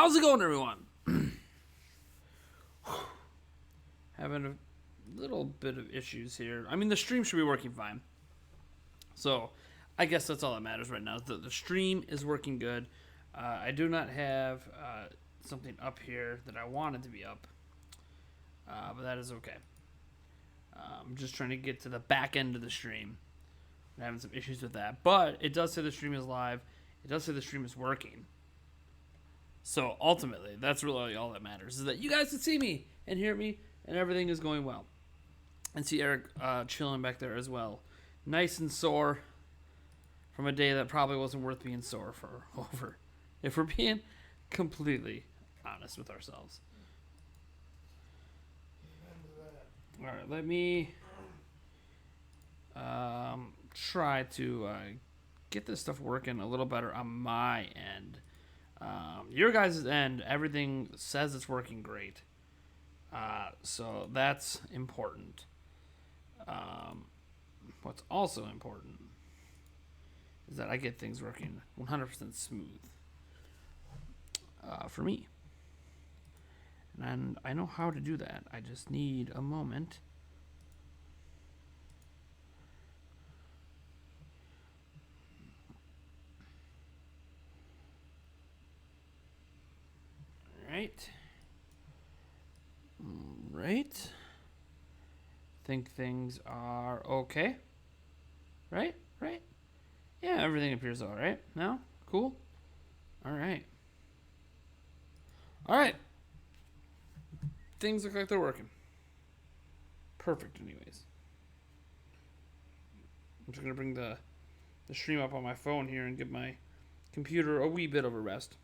How's it going, everyone? Having a little bit of issues here. I mean, the stream should be working fine. So, I guess that's all that matters right now. The stream is working good. I do not have something up here that I wanted to be up. But that is okay. I'm just trying to get to the back end of the stream. I'm having some issues with that. But it does say the stream is live. It does say the stream is working. So ultimately, that's really all that matters, is that you guys can see me and hear me and everything is going well. And see Eric chilling back there as well. Nice and sore from a day that probably wasn't worth being sore for over. If we're being completely honest with ourselves. Alright, let me try to get this stuff working a little better on my end. Your guys' end, everything says it's working great. So that's important. What's also important is that I get things working 100% smooth for me. And I know how to do that. I just need a moment. Right. Think things are okay. Right? Yeah, everything appears alright now. Cool. Alright. Things look like they're working. Perfect, anyways. I'm just going to bring the stream up on my phone here and give my computer a wee bit of a rest.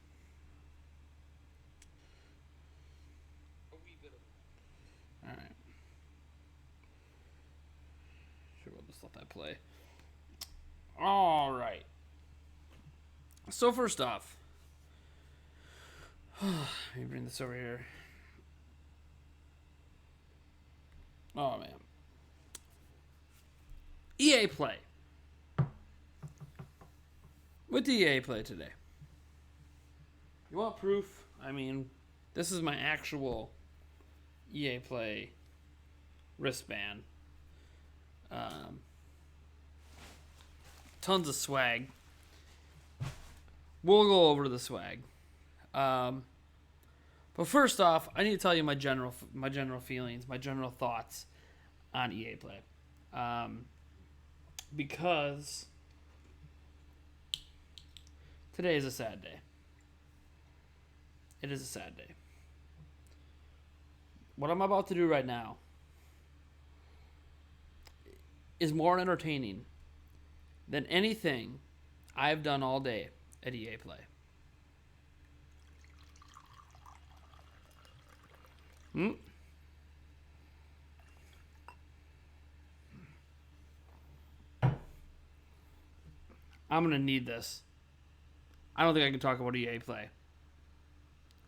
Alright. Sure, we'll just let that play. Alright. So first off, let me bring this over here. Oh, man. EA Play. What do EA Play today? You want proof? I mean, this is my actual EA Play wristband. Tons of swag. We'll go over to the swag. But first off, I need to tell you my general feelings, my general thoughts on EA Play. Because today is a sad day. It is a sad day. What I'm about to do right now is more entertaining than anything I've done all day at EA Play. I'm going to need this. I don't think I can talk about EA Play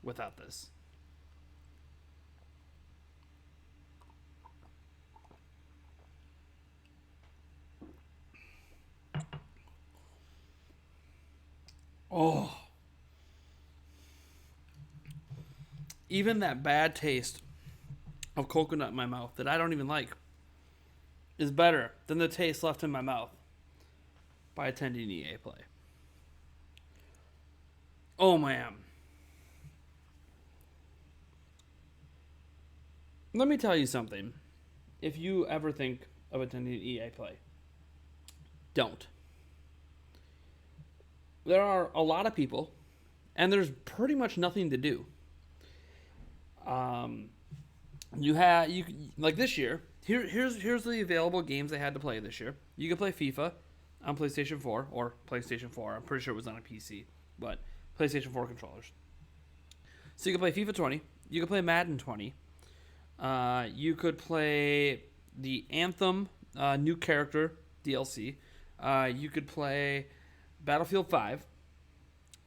without this. Oh. Even that bad taste of coconut in my mouth that I don't even like is better than the taste left in my mouth by attending EA Play. Oh, man. Let me tell you something. If you ever think of attending EA Play, don't. There are a lot of people, and there's pretty much nothing to do. Like this year. Here's the available games they had to play this year. You can play FIFA on PlayStation 4 or PlayStation 4. I'm pretty sure it was on a PC, but PlayStation 4 controllers. So you can play FIFA 20. You can play Madden 20. You could play the Anthem new character DLC. You could play Battlefield 5.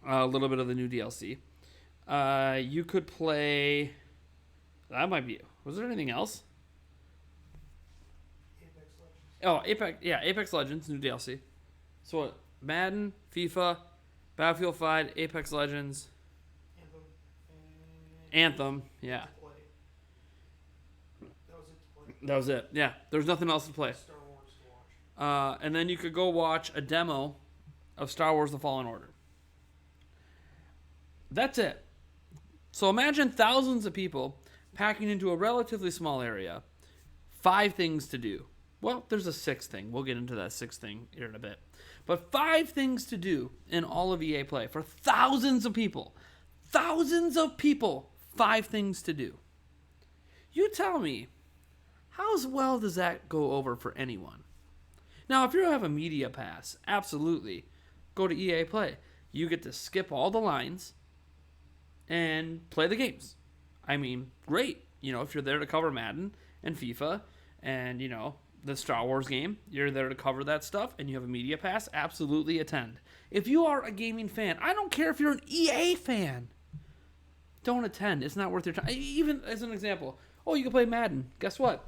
A little bit of the new DLC. You could play. That might be. Was there anything else? Apex Legends, new DLC. So what? Madden, FIFA, Battlefield 5, Apex Legends, Anthem, yeah. To play. That was it to play. That was it. Yeah, there's nothing else to play. Star Wars to watch. And then you could go watch a demo of Star Wars: The Fallen Order. That's it. So imagine thousands of people packing into a relatively small area. 5 things to do. Well, there's a 6th thing. We'll get into that 6th thing here in a bit. But 5 things to do in all of EA Play for thousands of people. Thousands of people. 5 things to do. You tell me, how well does that go over for anyone? Now, if you have a media pass, absolutely, go to EA Play. You get to skip all the lines and play the games. I mean, great. You know, if you're there to cover Madden and FIFA and, you know, the Star Wars game, you're there to cover that stuff and you have a media pass, absolutely attend. If you are a gaming fan, I don't care if you're an EA fan, don't attend. It's not worth your time. Even as an example, you can play Madden. Guess what?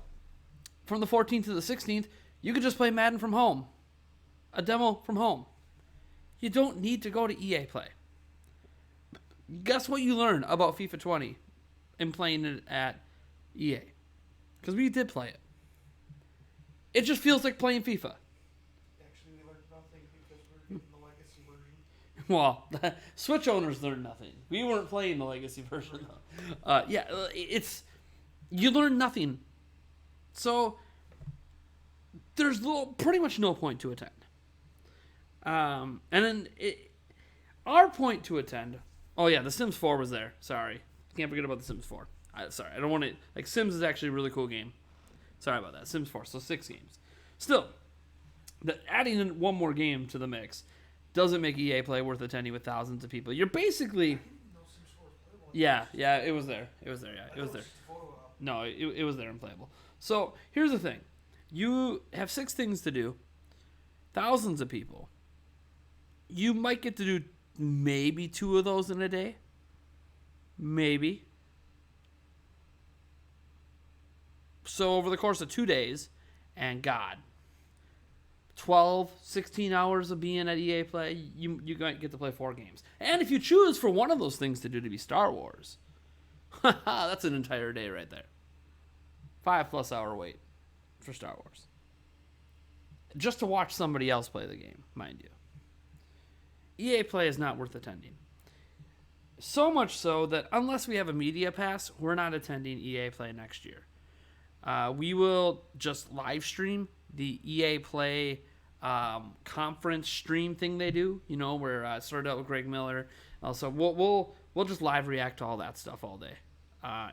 From the 14th to the 16th, you can just play Madden from home. A demo from home. You don't need to go to EA Play. Guess what you learn about FIFA 20 and playing it at EA? Because we did play it. It just feels like playing FIFA. Actually, we learned nothing because we're getting the legacy version. Well, Switch owners learned nothing. We weren't playing the legacy version, though. You learn nothing. So, there's pretty much no point to attend. And then, our point to attend... Oh, yeah, The Sims 4 was there. Sorry. Can't forget about The Sims 4. I don't want to... Like, Sims is actually a really cool game. Sorry about that. Sims 4, so 6 games. Still, adding in one more game to the mix doesn't make EA Play worth attending with thousands of people. You're basically... Yeah, it was there. It was there. No, it was there and playable. So, here's the thing. You have 6 things to do. Thousands of people. You might get to do maybe 2 of those in a day. Maybe. So over the course of 2 days, and God, 12, 16 hours of being at EA Play, you might get to play 4 games. And if you choose for one of those things to do to be Star Wars, that's an entire day right there. 5+ hour wait for Star Wars. Just to watch somebody else play the game, mind you. EA Play is not worth attending. So much so that unless we have a media pass, we're not attending EA Play next year. We will just live stream the EA Play conference stream thing they do. You know, where I started out with Greg Miller. Also, we'll just live react to all that stuff all day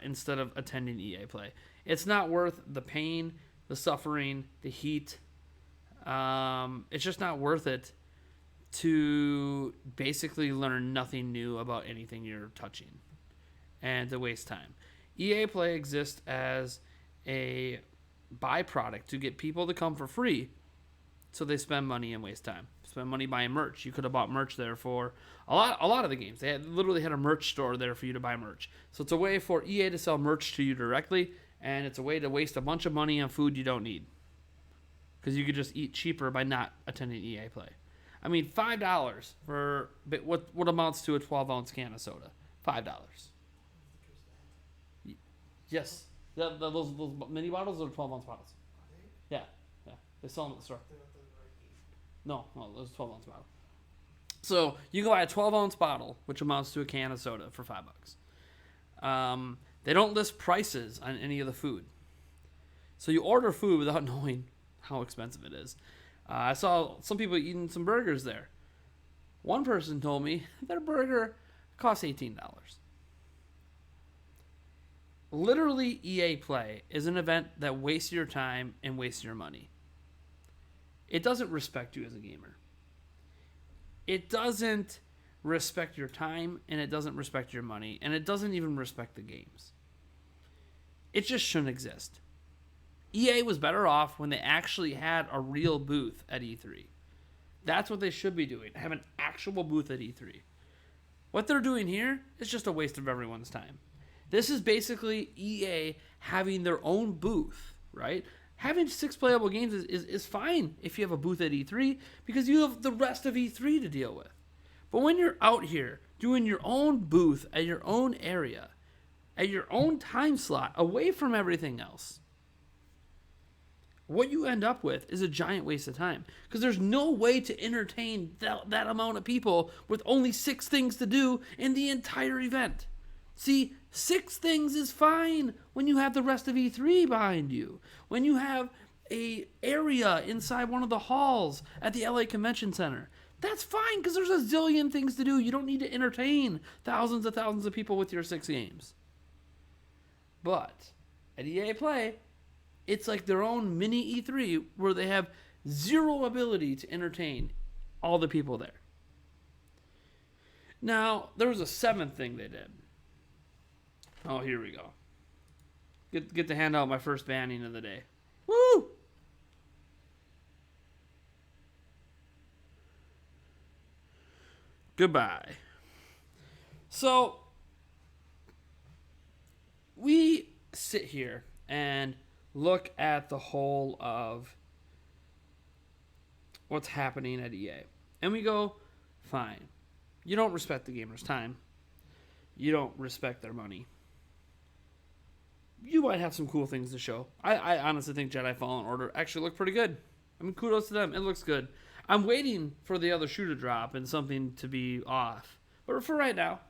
instead of attending EA Play. It's not worth the pain, the suffering, the heat. It's just not worth it to basically learn nothing new about anything you're touching and to waste time. EA Play exists as a byproduct to get people to come for free, so they spend money and waste time. Spend money buying merch. You could have bought merch there for a lot of the games. They literally had a merch store there for you to buy merch. So it's a way for EA to sell merch to you directly, and it's a way to waste a bunch of money on food you don't need, because you could just eat cheaper by not attending EA Play. I mean, $5 for what amounts to a 12-ounce can of soda. $5. Yes. Yeah, those mini bottles are 12-ounce bottles. Yeah. They sell them at the store. No, those 12-ounce bottle. So you can buy a 12-ounce bottle, which amounts to a can of soda, for $5. They don't list prices on any of the food. So you order food without knowing how expensive it is. I saw some people eating some burgers there. One person told me their burger costs $18. Literally, EA Play is an event that wastes your time and wastes your money. It doesn't respect you as a gamer. It doesn't respect your time, and it doesn't respect your money, and it doesn't even respect the games. It just shouldn't exist. EA was better off when they actually had a real booth at E3. That's what they should be doing. Have an actual booth at E3. What they're doing here is just a waste of everyone's time. This is basically EA having their own booth, right? Having 6 playable games is fine if you have a booth at E3, because you have the rest of E3 to deal with. But when you're out here doing your own booth at your own area, at your own time slot, away from everything else, what you end up with is a giant waste of time. Because there's no way to entertain that amount of people with only 6 things to do in the entire event. See, 6 things is fine when you have the rest of E3 behind you. When you have a area inside one of the halls at the LA Convention Center. That's fine because there's a zillion things to do. You don't need to entertain thousands of people with your 6 games. But at EA Play, it's like their own mini E3 where they have zero ability to entertain all the people there. Now, there was a 7th thing they did. Oh, here we go. Get to hand out my first banning of the day. Woo! Goodbye. So, we sit here and look at the whole of what's happening at EA. And we go, fine. You don't respect the gamer's time. You don't respect their money. You might have some cool things to show. I honestly think Jedi Fallen Order actually looked pretty good. I mean, kudos to them. It looks good. I'm waiting for the other shoe to drop and something to be off. But for right now,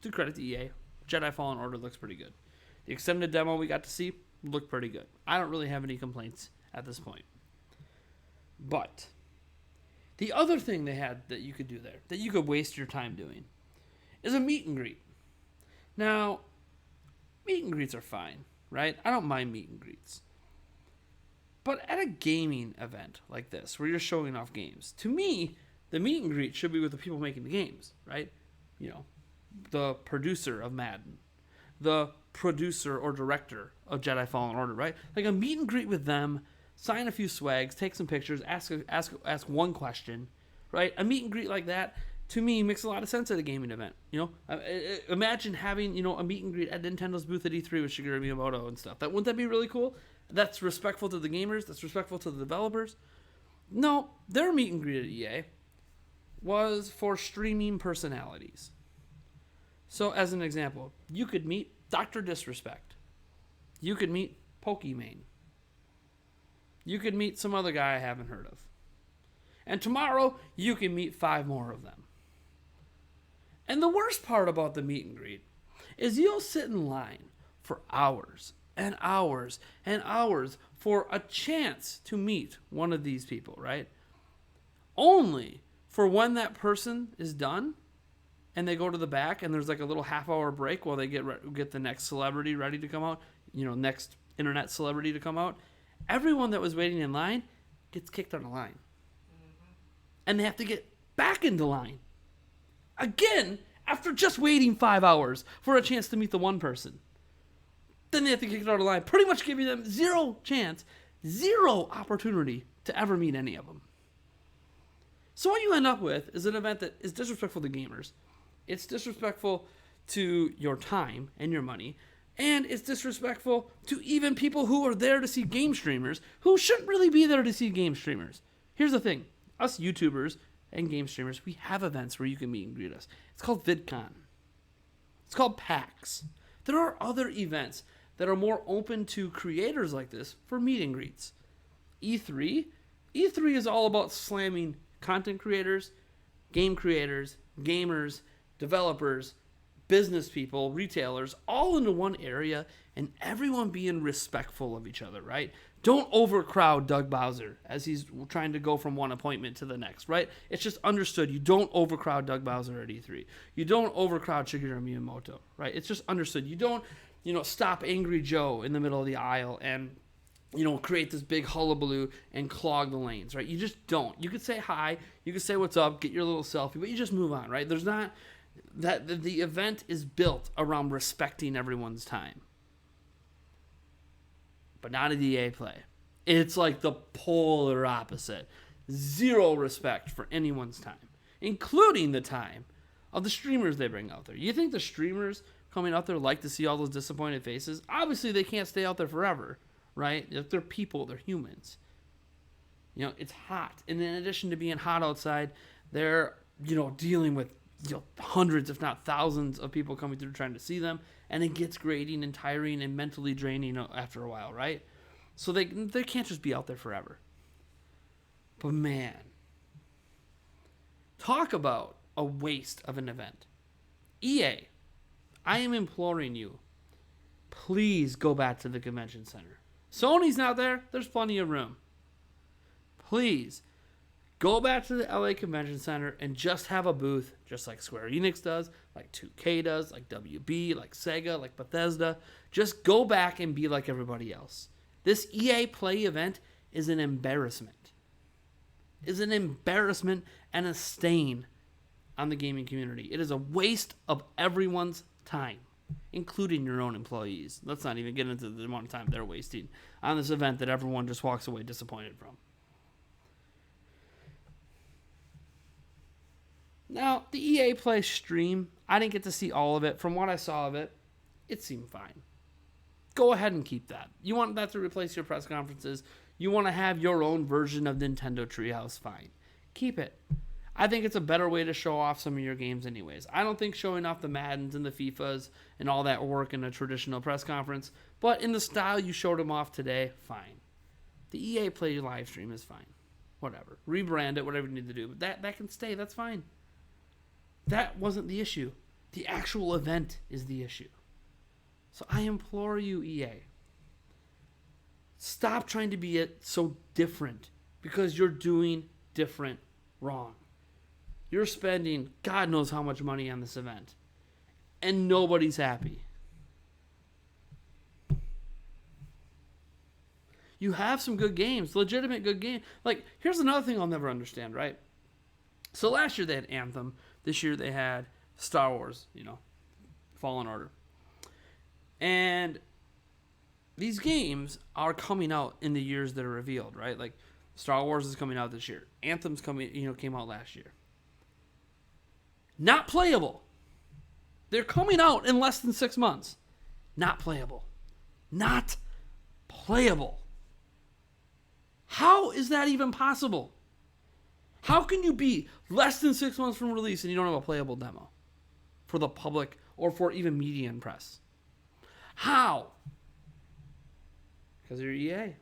to credit to EA, Jedi Fallen Order looks pretty good. The extended demo we got to see looked pretty good. I don't really have any complaints at this point. But the other thing they had that you could do there, that you could waste your time doing, is a meet and greet. Now, meet and greets are fine, right? I don't mind meet and greets. But at a gaming event like this, where you're showing off games, to me, the meet and greet should be with the people making the games, right? You know, the producer of Madden, the producer or director of Jedi Fallen Order, right? Like a meet and greet with them, sign a few swags, take some pictures, ask one question, right? A meet and greet like that, to me, makes a lot of sense at a gaming event. You know, imagine having, you know, a meet and greet at Nintendo's booth at E3 with Shigeru Miyamoto and stuff. Wouldn't that be really cool? That's respectful to the gamers. That's respectful to the developers. No, their meet and greet at EA was for streaming personalities. So, as an example, you could meet Dr. Disrespect. You could meet Pokimane. You could meet some other guy I haven't heard of. And tomorrow, you can meet 5 more of them. And the worst part about the meet and greet is you'll sit in line for hours and hours and hours for a chance to meet one of these people, right? Only for when that person is done and they go to the back and there's like a little half-hour break while they get the next celebrity ready to come out, you know, next internet celebrity to come out, everyone that was waiting in line gets kicked out of line. Mm-hmm. And they have to get back into line. Again, after just waiting 5 hours for a chance to meet the one person. Then they have to kick it out of line, pretty much giving them zero chance, zero opportunity to ever meet any of them. So what you end up with is an event that is disrespectful to gamers. It's disrespectful to your time and your money. And it's disrespectful to even people who are there to see game streamers who shouldn't really be there to see game streamers. Here's the thing. Us YouTubers and game streamers, we have events where you can meet and greet us. It's called VidCon. It's called PAX. There are other events that are more open to creators like this for meet and greets. E3 is all about slamming content creators, game creators, gamers, developers, business people, retailers, all into one area, and everyone being respectful of each other, right? Don't overcrowd Doug Bowser as he's trying to go from one appointment to the next, right? It's just understood. You don't overcrowd Doug Bowser at E3. You don't overcrowd Shigeru Miyamoto, right? It's just understood. You don't, stop Angry Joe in the middle of the aisle and, create this big hullabaloo and clog the lanes, right? You just don't. You could say hi. You could say what's up, get your little selfie, but you just move on, right? There's not... that the event is built around respecting everyone's time. But not at EA Play. It's like the polar opposite. Zero respect for anyone's time, including the time of the streamers they bring out there. You think the streamers coming out there like to see all those disappointed faces? Obviously, they can't stay out there forever, right? If they're people, they're humans. It's hot. And in addition to being hot outside, they're, dealing with hundreds, if not thousands, of people coming through trying to see them, and it gets grating and tiring and mentally draining after a while, right? So they can't just be out there forever. But man, talk about a waste of an event. EA, I am imploring you, please go back to the convention center. Sony's not there. There's plenty of room. Please go back to the LA Convention Center and just have a booth, just like Square Enix does, like 2K does, like WB, like Sega, like Bethesda. Just go back and be like everybody else. This EA Play event is an embarrassment. Is an embarrassment and a stain on the gaming community. It is a waste of everyone's time, including your own employees. Let's not even get into the amount of time they're wasting on this event that everyone just walks away disappointed from. Now, the EA Play stream, I didn't get to see all of it. From what I saw of it, it seemed fine. Go ahead and keep that. You want that to replace your press conferences? You want to have your own version of Nintendo Treehouse? Fine. Keep it. I think it's a better way to show off some of your games anyways. I don't think showing off the Maddens and the FIFAs and all that work in a traditional press conference, but in the style you showed them off today, fine. The EA Play live stream is fine. Whatever. Rebrand it, whatever you need to do. But that can stay. That's fine. That wasn't the issue. The actual event is the issue. So I implore you, EA, stop trying to be so different because you're doing different wrong. You're spending God knows how much money on this event, and nobody's happy. You have some good games, legitimate good games. Like, here's another thing I'll never understand, right? So last year they had Anthem. This year they had Star Wars, Fallen Order. And these games are coming out in the years that are revealed, right? Like, Star Wars is coming out this year. Anthem's came out last year. Not playable. They're coming out in less than 6 months. Not playable. Not playable. How is that even possible? How can you be less than 6 months from release and you don't have a playable demo for the public or for even media and press? How? Because you're EA.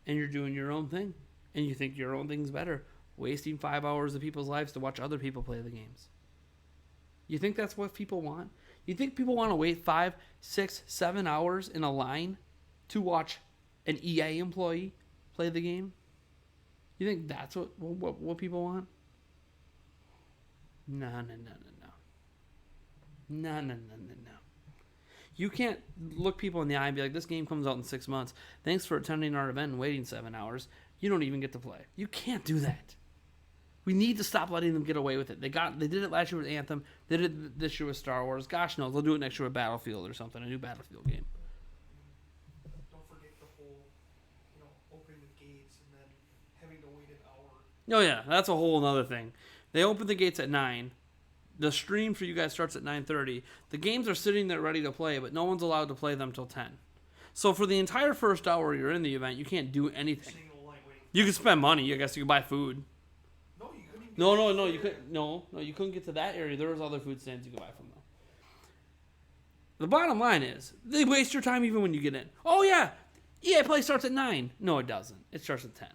And you're doing your own thing. And you think your own thing's better. Wasting 5 hours of people's lives to watch other people play the games. You think that's what people want? You think people want to wait 5, 6, 7 hours in a line to watch an EA employee play the game? You think that's what people want? No. No. You can't look people in the eye and be like, this game comes out in 6 months. Thanks for attending our event and waiting 7 hours. You don't even get to play. You can't do that. We need to stop letting them get away with it. They did it last year with Anthem. They did it this year with Star Wars. Gosh knows, they'll do it next year with Battlefield or something, a new Battlefield game. Don't forget the whole, opening the gates and then having to wait an hour. Oh yeah, that's a whole other thing. They open the gates at 9. The stream for you guys starts at 9:30. The games are sitting there ready to play, but no one's allowed to play them till 10. So for the entire first hour you're in the event, you can't do anything. You can spend money. I guess you can buy food. No, you couldn't. No, you couldn't. No, you couldn't get to that area. There was other food stands you could buy from them. The bottom line is, they waste your time even when you get in. Oh yeah, EA Play starts at 9. No, it doesn't. It starts at 10.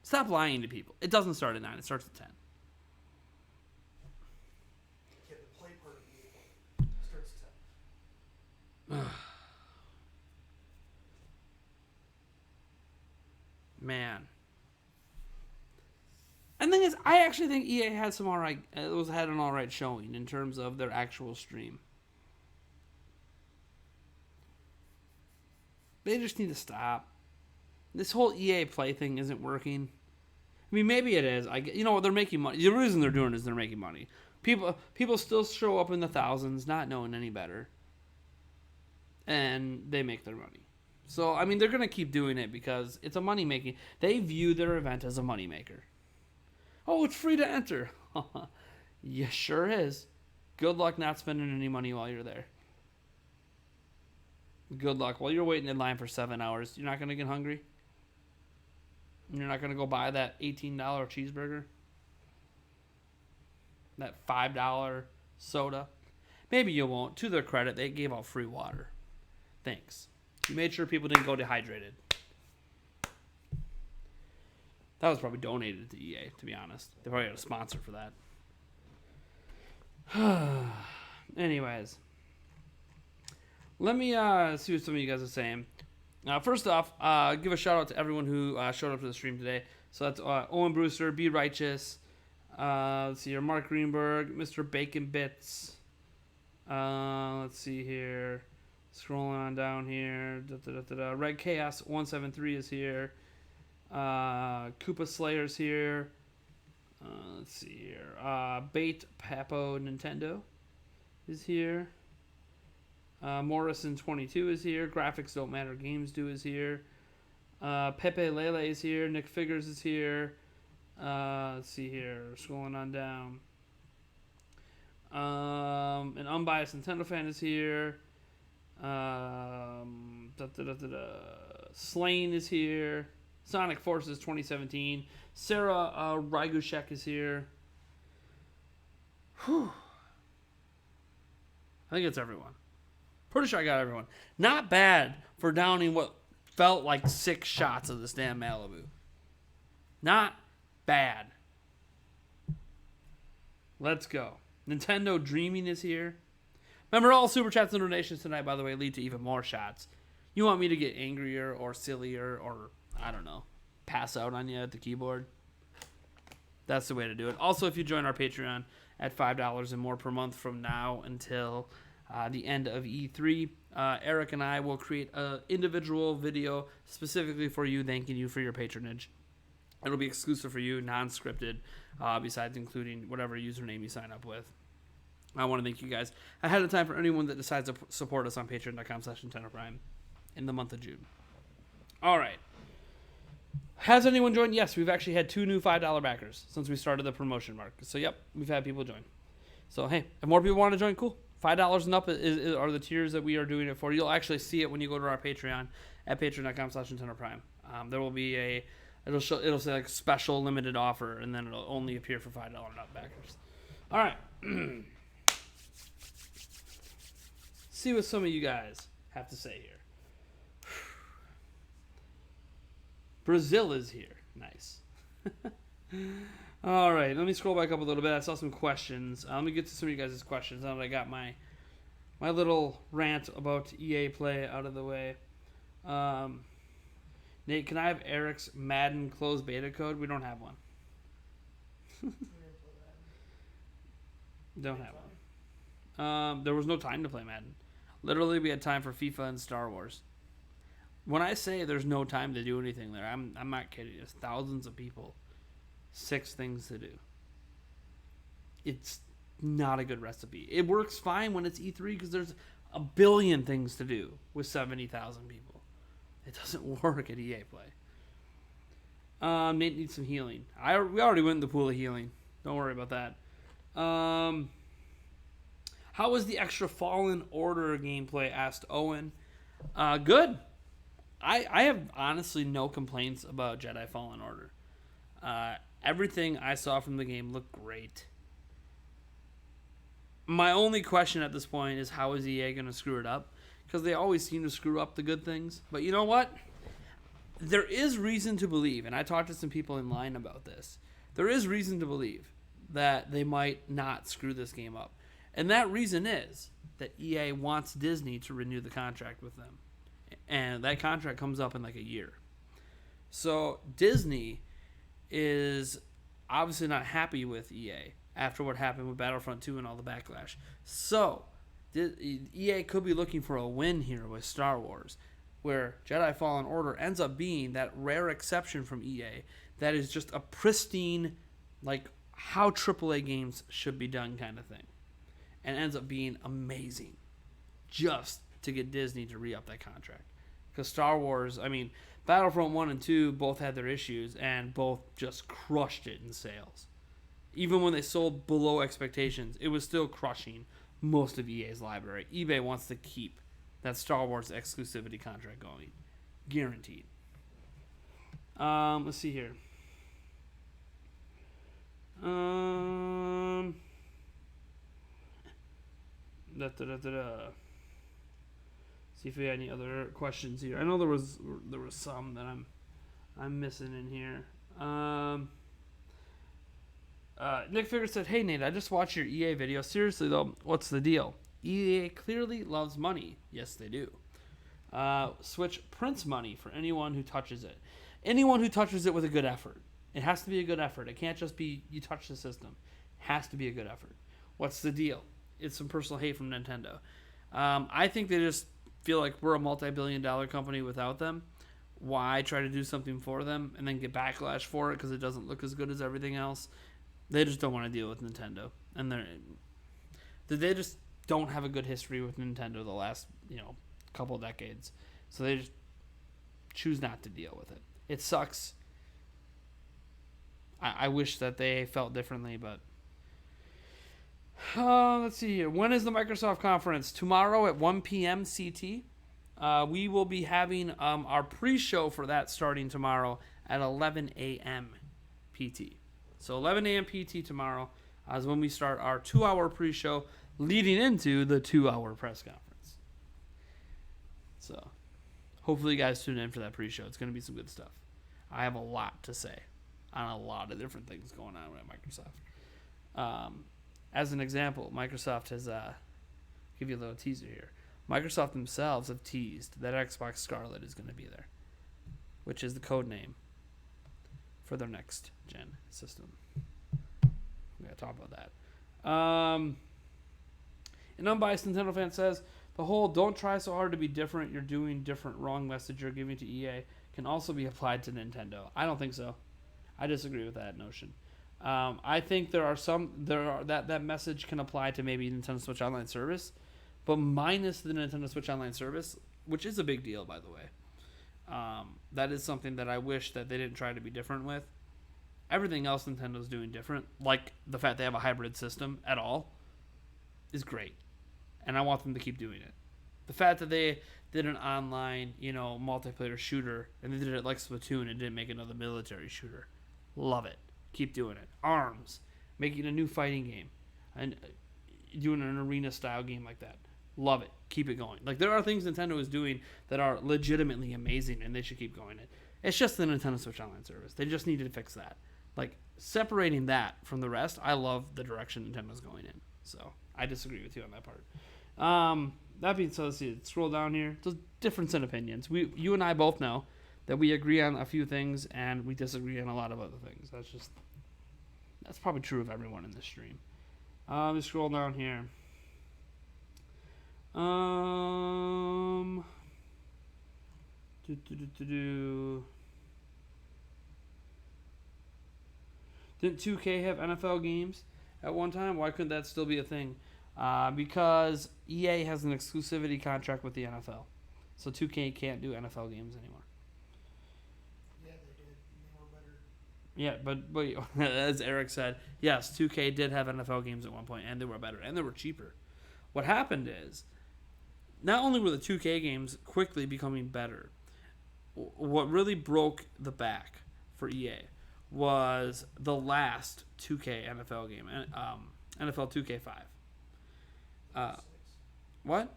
Stop lying to people. It doesn't start at 9. It starts at 10. Yeah, the play part of the starts at 10. Man. And the thing is, I actually think EA had had an alright showing in terms of their actual stream. They just need to stop. This whole EA Play thing isn't working. I mean, maybe it is. They're making money. The reason they're doing it is they're making money. People still show up in the thousands, not knowing any better, and they make their money. So, I mean, they're going to keep doing it because it's a money-making. They view their event as a money-maker. Oh, it's free to enter. Yeah, sure is. Good luck not spending any money while you're there. Good luck. While you're waiting in line for 7 hours, you're not going to get hungry? You're not going to go buy that $18 cheeseburger? that $5 soda. Maybe you won't. To their credit, they gave out free water. Thanks. You made sure people didn't go dehydrated. That was probably donated to EA, to be honest. They probably had a sponsor for that. Anyways. Let me see what some of you guys are saying. First off, give a shout out to everyone who showed up to the stream today. So that's Owen Brewster, Be Righteous. Let's see here, Mark Greenberg, Mr. Bacon Bits. Let's see here. Scrolling on down here. Red Chaos 173 is here. Koopa Slayer's here. Let's see here. Bait Papo Nintendo is here. Morrison 22 is here. Graphics Don't Matter Games Do is here. Pepe Lele is here. Nick Figures is here. Let's see here. Scrolling on down. An unbiased Nintendo fan is here. Slain is here. Sonic Forces 2017. Sarah Rygushek is here. Whew. I think it's everyone. Pretty sure I got everyone. Not bad for downing what felt like 6 shots of this damn Malibu. Not bad. Let's go. Nintendo Dreaming is here. Remember, all super chats and donations tonight, by the way, lead to even more shots. You want me to get angrier or sillier or, I don't know, pass out on you at the keyboard? That's the way to do it. Also, if you join our Patreon at $5 and more per month from now until the end of E3, Eric and I will create an individual video specifically for you, thanking you for your patronage. It'll be exclusive for you, non-scripted, besides including whatever username you sign up with. I want to thank you guys ahead of time for anyone that decides to support us on patreon.com/NintendoPrime in the month of June. All right. Has anyone joined? Yes, we've actually had 2 new $5 backers since we started the promotion mark. So, yep, we've had people join. So, hey, if more people want to join, cool. $5 and up are the tiers that we are doing it for. You'll actually see it when you go to our Patreon at patreon.com/NintendoPrime. There will be it'll say like special limited offer, and then it'll only appear for $5 and up backers. All right. See what some of you guys have to say here. Brazil is here. Nice. All right, let me scroll back up a little bit. I saw some questions. Let me get to some of you guys' questions now that I got my little rant about EA Play out of the way. Nate, can I have Eric's Madden closed beta code? We don't have one. Don't have one. There was no time to play Madden. Literally, we had time for FIFA and Star Wars. When I say there's no time to do anything there, I'm not kidding. There's thousands of people. 6 things to do. It's not a good recipe. It works fine when it's E3 because there's a billion things to do with 70,000 people. It doesn't work at EA Play. Nate needs some healing. We already went in the pool of healing. Don't worry about that. How was the extra Fallen Order gameplay? Asked Owen. Good. I have honestly no complaints about Jedi Fallen Order. Everything I saw from the game looked great. My only question at this point is how is EA going to screw it up? Because they always seem to screw up the good things. But you know what? There is reason to believe, and I talked to some people in line about this, there is reason to believe that they might not screw this game up. And that reason is that EA wants Disney to renew the contract with them. And that contract comes up in like a year. So Disney is obviously not happy with EA after what happened with Battlefront 2 and all the backlash. So EA could be looking for a win here with Star Wars, where Jedi Fallen Order ends up being that rare exception from EA that is just a pristine, like how AAA games should be done kind of thing, and ends up being amazing just to get Disney to re-up that contract. Because Star Wars, I mean, Battlefront 1 and 2 both had their issues and both just crushed it in sales. Even when they sold below expectations, it was still crushing most of EA's library. eBay wants to keep that Star Wars exclusivity contract going. Guaranteed. Let's see here. See if we had any other questions here. I know there was some that I'm missing in here. Nick Figure said, "Hey Nate, I just watched your EA video. Seriously though, what's the deal? EA clearly loves money. Yes, they do. Switch prints money for anyone who touches it. Anyone who touches it with a good effort. It has to be a good effort. It can't just be you touch the system. It has to be a good effort. What's the deal? It's some personal hate from Nintendo. I think they just feel like we're a multi-billion-dollar company without them. Why try to do something for them and then get backlash for it because it doesn't look as good as everything else? They just don't want to deal with Nintendo, and they just don't have a good history with Nintendo the last couple decades, so they just choose not to deal with it. It sucks. I wish that they felt differently, but let's see here. When is the Microsoft conference? Tomorrow at 1 p.m. CT. We will be having our pre-show for that starting tomorrow at 11 a.m. PT. So 11 a.m. PT tomorrow is when we start our 2-hour pre-show leading into the 2-hour press conference. So hopefully you guys tune in for that pre-show. It's going to be some good stuff. I have a lot to say on a lot of different things going on at Microsoft. As an example, Microsoft has, give you a little teaser here. Microsoft themselves have teased that Xbox Scarlet is going to be there, which is the code name for their next gen system. We gotta talk about that. An unbiased Nintendo fan says the whole "don't try so hard to be different, you're doing different" wrong message you're giving to EA can also be applied to Nintendo. I don't think so. I disagree with that notion. I think that message can apply to maybe Nintendo Switch Online service, but minus the Nintendo Switch Online service, which is a big deal, by the way. That is something that I wish that they didn't try to be different with. Everything else Nintendo's doing different, like the fact they have a hybrid system at all, is great. And I want them to keep doing it. The fact that they did an online, multiplayer shooter, and they did it like Splatoon and didn't make another military shooter. Love it. Keep doing it. ARMS, making a new fighting game, and doing an arena-style game like that. Love it. Keep it going. Like, there are things Nintendo is doing that are legitimately amazing, and they should keep going it. It's just the Nintendo Switch Online service. They just needed to fix that. Like, separating that from the rest, I love the direction Nintendo's going in. So, I disagree with you on that part. That being said, let's see. Scroll down here. There's difference in opinions. You and I both know that we agree on a few things, and we disagree on a lot of other things. That's probably true of everyone in this stream. Let's scroll down here. Didn't 2K have NFL games at one time? Why couldn't that still be a thing? Because EA has an exclusivity contract with the NFL. So 2K can't do NFL games anymore. Yeah, they did. They were better. Yeah, but as Eric said, yes, 2K did have NFL games at one point, and they were better, and they were cheaper. What happened is, not only were the 2K games quickly becoming better, what really broke the back for EA was the last 2K NFL game, NFL 2K5. What?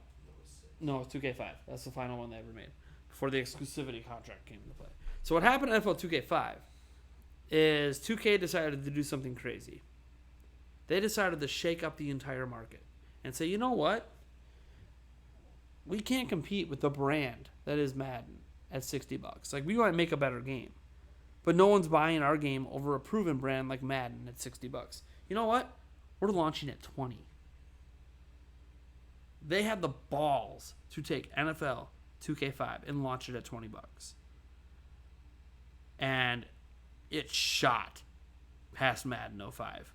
No, it's 2K5. That's the final one they ever made before the exclusivity contract came into play. So what happened in NFL 2K5 is 2K decided to do something crazy. They decided to shake up the entire market and say, you know what? We can't compete with the brand that is Madden at $60. Like, we want to make a better game. But no one's buying our game over a proven brand like Madden at $60. You know what? We're launching at $20. They had the balls to take NFL 2K5 and launch it at $20. And it shot past Madden 05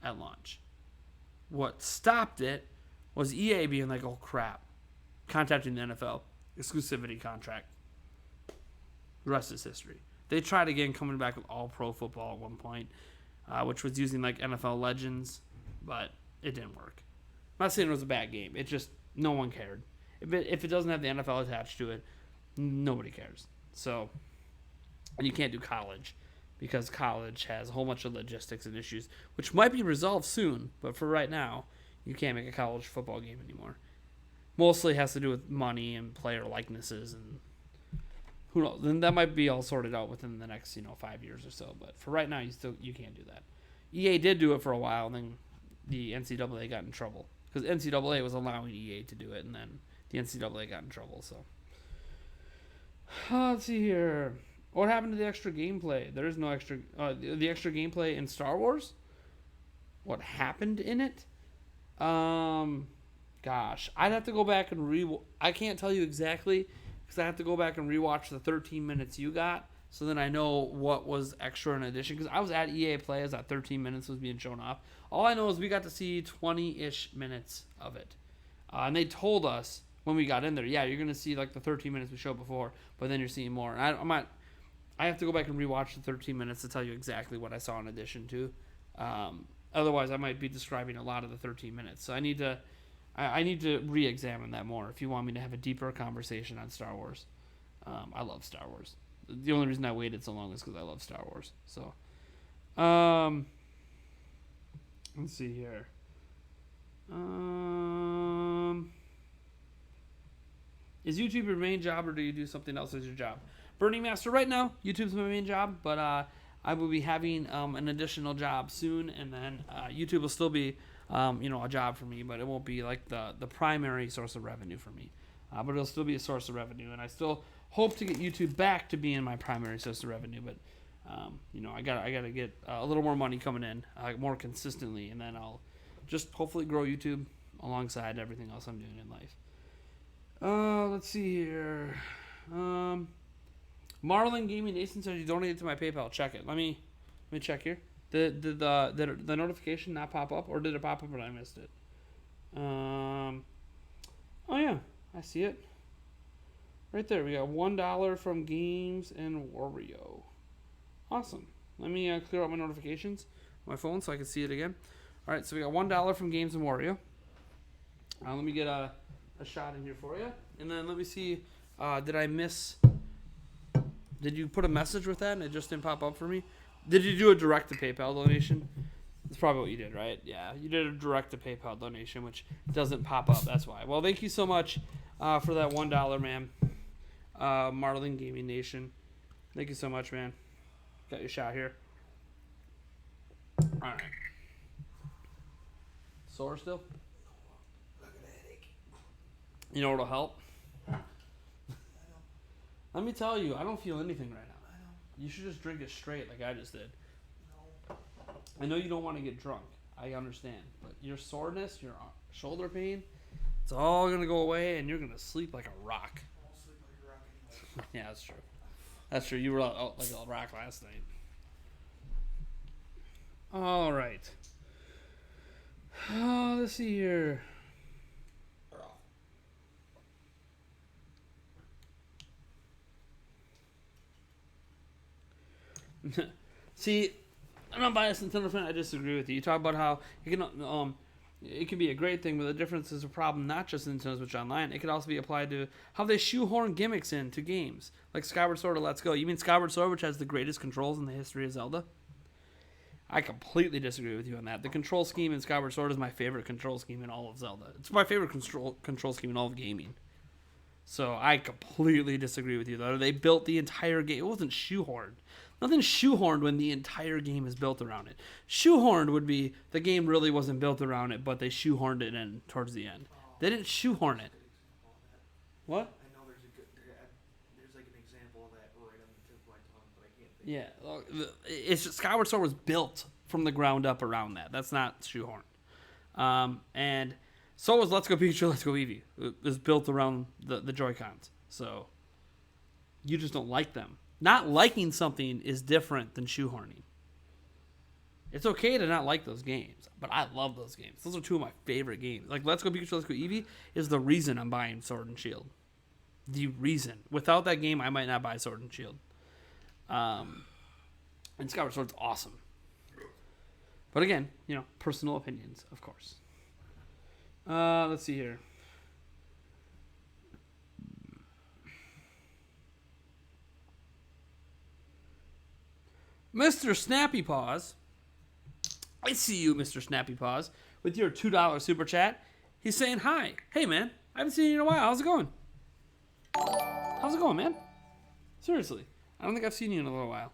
at launch. What stopped it was EA being like, oh crap, contacting the NFL, exclusivity contract. The rest is history. They tried again coming back with all pro football at one point, which was using like NFL Legends, but it didn't work. I'm not saying it was a bad game. It just, no one cared. If it doesn't have the NFL attached to it, nobody cares. So, and you can't do college because college has a whole bunch of logistics and issues, which might be resolved soon, but for right now, You can't make a college football game anymore. Mostly has to do with money and player likenesses, and who knows. Then that might be all sorted out within the next 5 years or so. But for right now, you can't do that. EA did do it for a while, and then the NCAA got in trouble because NCAA was allowing EA to do it, and then the NCAA got in trouble. So let's see here. What happened to the extra gameplay? There is no extra. The extra gameplay in Star Wars. What happened in it? Gosh, I'd have to go back and I can't tell you exactly because I have to go back and rewatch the 13 minutes you got, so then I know what was extra in addition. Because I was at EA Play as that 13 minutes was being shown off. All I know is we got to see 20-ish minutes of it, and they told us when we got in there, yeah, you're gonna see like the 13 minutes we showed before, but then you're seeing more. And I have to go back and rewatch the 13 minutes to tell you exactly what I saw in addition to. Otherwise, I might be describing a lot of the 13 minutes. So I need to re-examine that more if you want me to have a deeper conversation on Star Wars. I love Star Wars. The only reason I waited so long is because I love Star Wars. So, let's see here. Is YouTube your main job, or do you do something else as your job? Burning Master, right now, YouTube's my main job, but I will be having an additional job soon, and then YouTube will still be a job for me, but it won't be like the primary source of revenue for me. But it'll still be a source of revenue, and I still hope to get YouTube back to being my primary source of revenue. But I gotta get a little more money coming in more consistently, and then I'll just hopefully grow YouTube alongside everything else I'm doing in life. Let's see here. Marlin Gaming Nation says you donated to my PayPal. Check it. Let me check here. Did the notification not pop up, or did it pop up and I missed it? Oh yeah, I see it. Right there, we got $1 from Games and Wario. Awesome. Let me clear out my notifications on my phone so I can see it again. All right, so we got $1 from Games and Wario. Let me get a shot in here for you, and then let me see. Did I miss? Did you put a message with that and it just didn't pop up for me? Did you do a direct to PayPal donation? That's probably what you did, right? Yeah, you did a direct to PayPal donation, which doesn't pop up. That's why. Well, thank you so much for that $1, man. Marlin Gaming Nation. Thank you so much, man. Got your shot here. All right. Sore still? I got a headache. You know what'll help? Let me tell you, I don't feel anything right now. I know. You should just drink it straight like I just did. No. I know you don't want to get drunk. I understand. But your soreness, your shoulder pain, it's all going to go away, and you're going to sleep like a rock. I'll sleep like a rock anyway. Yeah, that's true. That's true. You were out like a rock last night. All right. Let's see here. See, I'm not biased Nintendo fan. I disagree with you. You talk about how it can be a great thing, but the difference is a problem not just in Nintendo Switch Online. It could also be applied to how they shoehorn gimmicks into games, like Skyward Sword or Let's Go. You mean Skyward Sword, which has the greatest controls in the history of Zelda? I completely disagree with you on that. The control scheme in Skyward Sword is my favorite control scheme in all of Zelda. It's my favorite control scheme in all of gaming. So I completely disagree with you, though. They built the entire game. It wasn't shoehorned. Nothing's shoehorned when the entire game is built around it. Shoehorned would be the game really wasn't built around it, but they shoehorned it in towards the end. They didn't shoehorn it. What? I know there's like an example of that right on the tip of my tongue, but I can't think. Yeah, it's just, Skyward Sword was built from the ground up around that. That's not shoehorned. And so was Let's Go Pikachu, Let's Go Eevee. It was built around the Joy-Cons. So you just don't like them. Not liking something is different than shoehorning. It's okay to not like those games, but I love those games. Those are two of my favorite games. Like Let's Go Pikachu, Let's Go Eevee is the reason I'm buying Sword and Shield. The reason. Without that game, I might not buy Sword and Shield. And Skyward Sword's awesome. But again, personal opinions, of course. Let's see here. Mr. Snappy Paws I see you, Mr. Snappy Paws, with your $2 super chat. He's saying hi. Hey, man. I haven't seen you in a while. How's it going? How's it going, man? Seriously. I don't think I've seen you in a little while.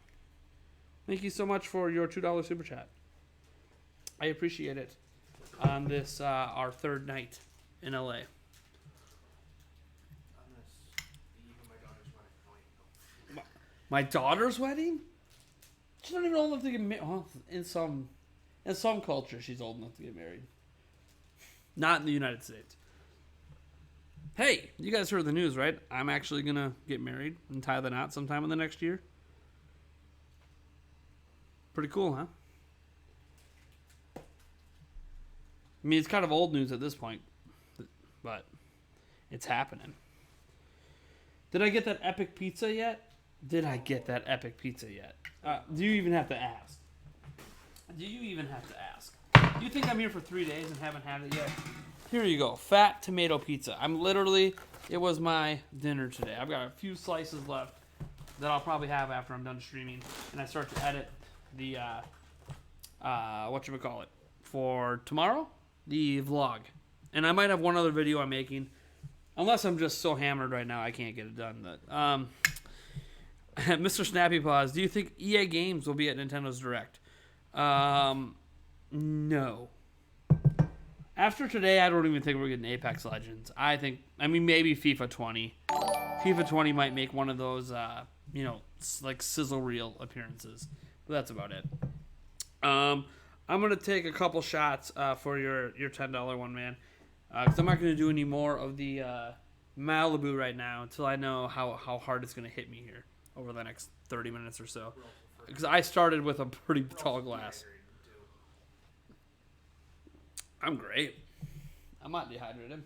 Thank you so much for your $2 super chat. I appreciate it on this, our third night in LA. On this eve of my daughter's wedding. Oh, wait, no. My daughter's wedding? She's not even old enough to get married. Well, in some culture, she's old enough to get married. Not in the United States. Hey, you guys heard the news, right? I'm actually going to get married and tie the knot sometime in the next year. Pretty cool, huh? I mean, it's kind of old news at this point, but it's happening. Did I get that epic pizza yet? Do you even have to ask? Do you think I'm here for 3 days and haven't had it yet? Here you go. Fat tomato pizza. It was my dinner today. I've got a few slices left that I'll probably have after I'm done streaming. And I start to edit the, whatchamacallit, for tomorrow, the vlog. And I might have one other video I'm making. Unless I'm just so hammered right now I can't get it done. But, Mr. Snappy Paws, do you think EA Games will be at Nintendo's Direct? No. After today, I don't even think we're getting Apex Legends. Maybe FIFA 20. FIFA 20 might make one of those, like sizzle reel appearances. But that's about it. I'm going to take a couple shots for your $10 one, man. Because I'm not going to do any more of the Malibu right now until I know how hard it's going to hit me here over the next 30 minutes or so. Because I started with a pretty tall glass. I'm great. I'm not dehydrated.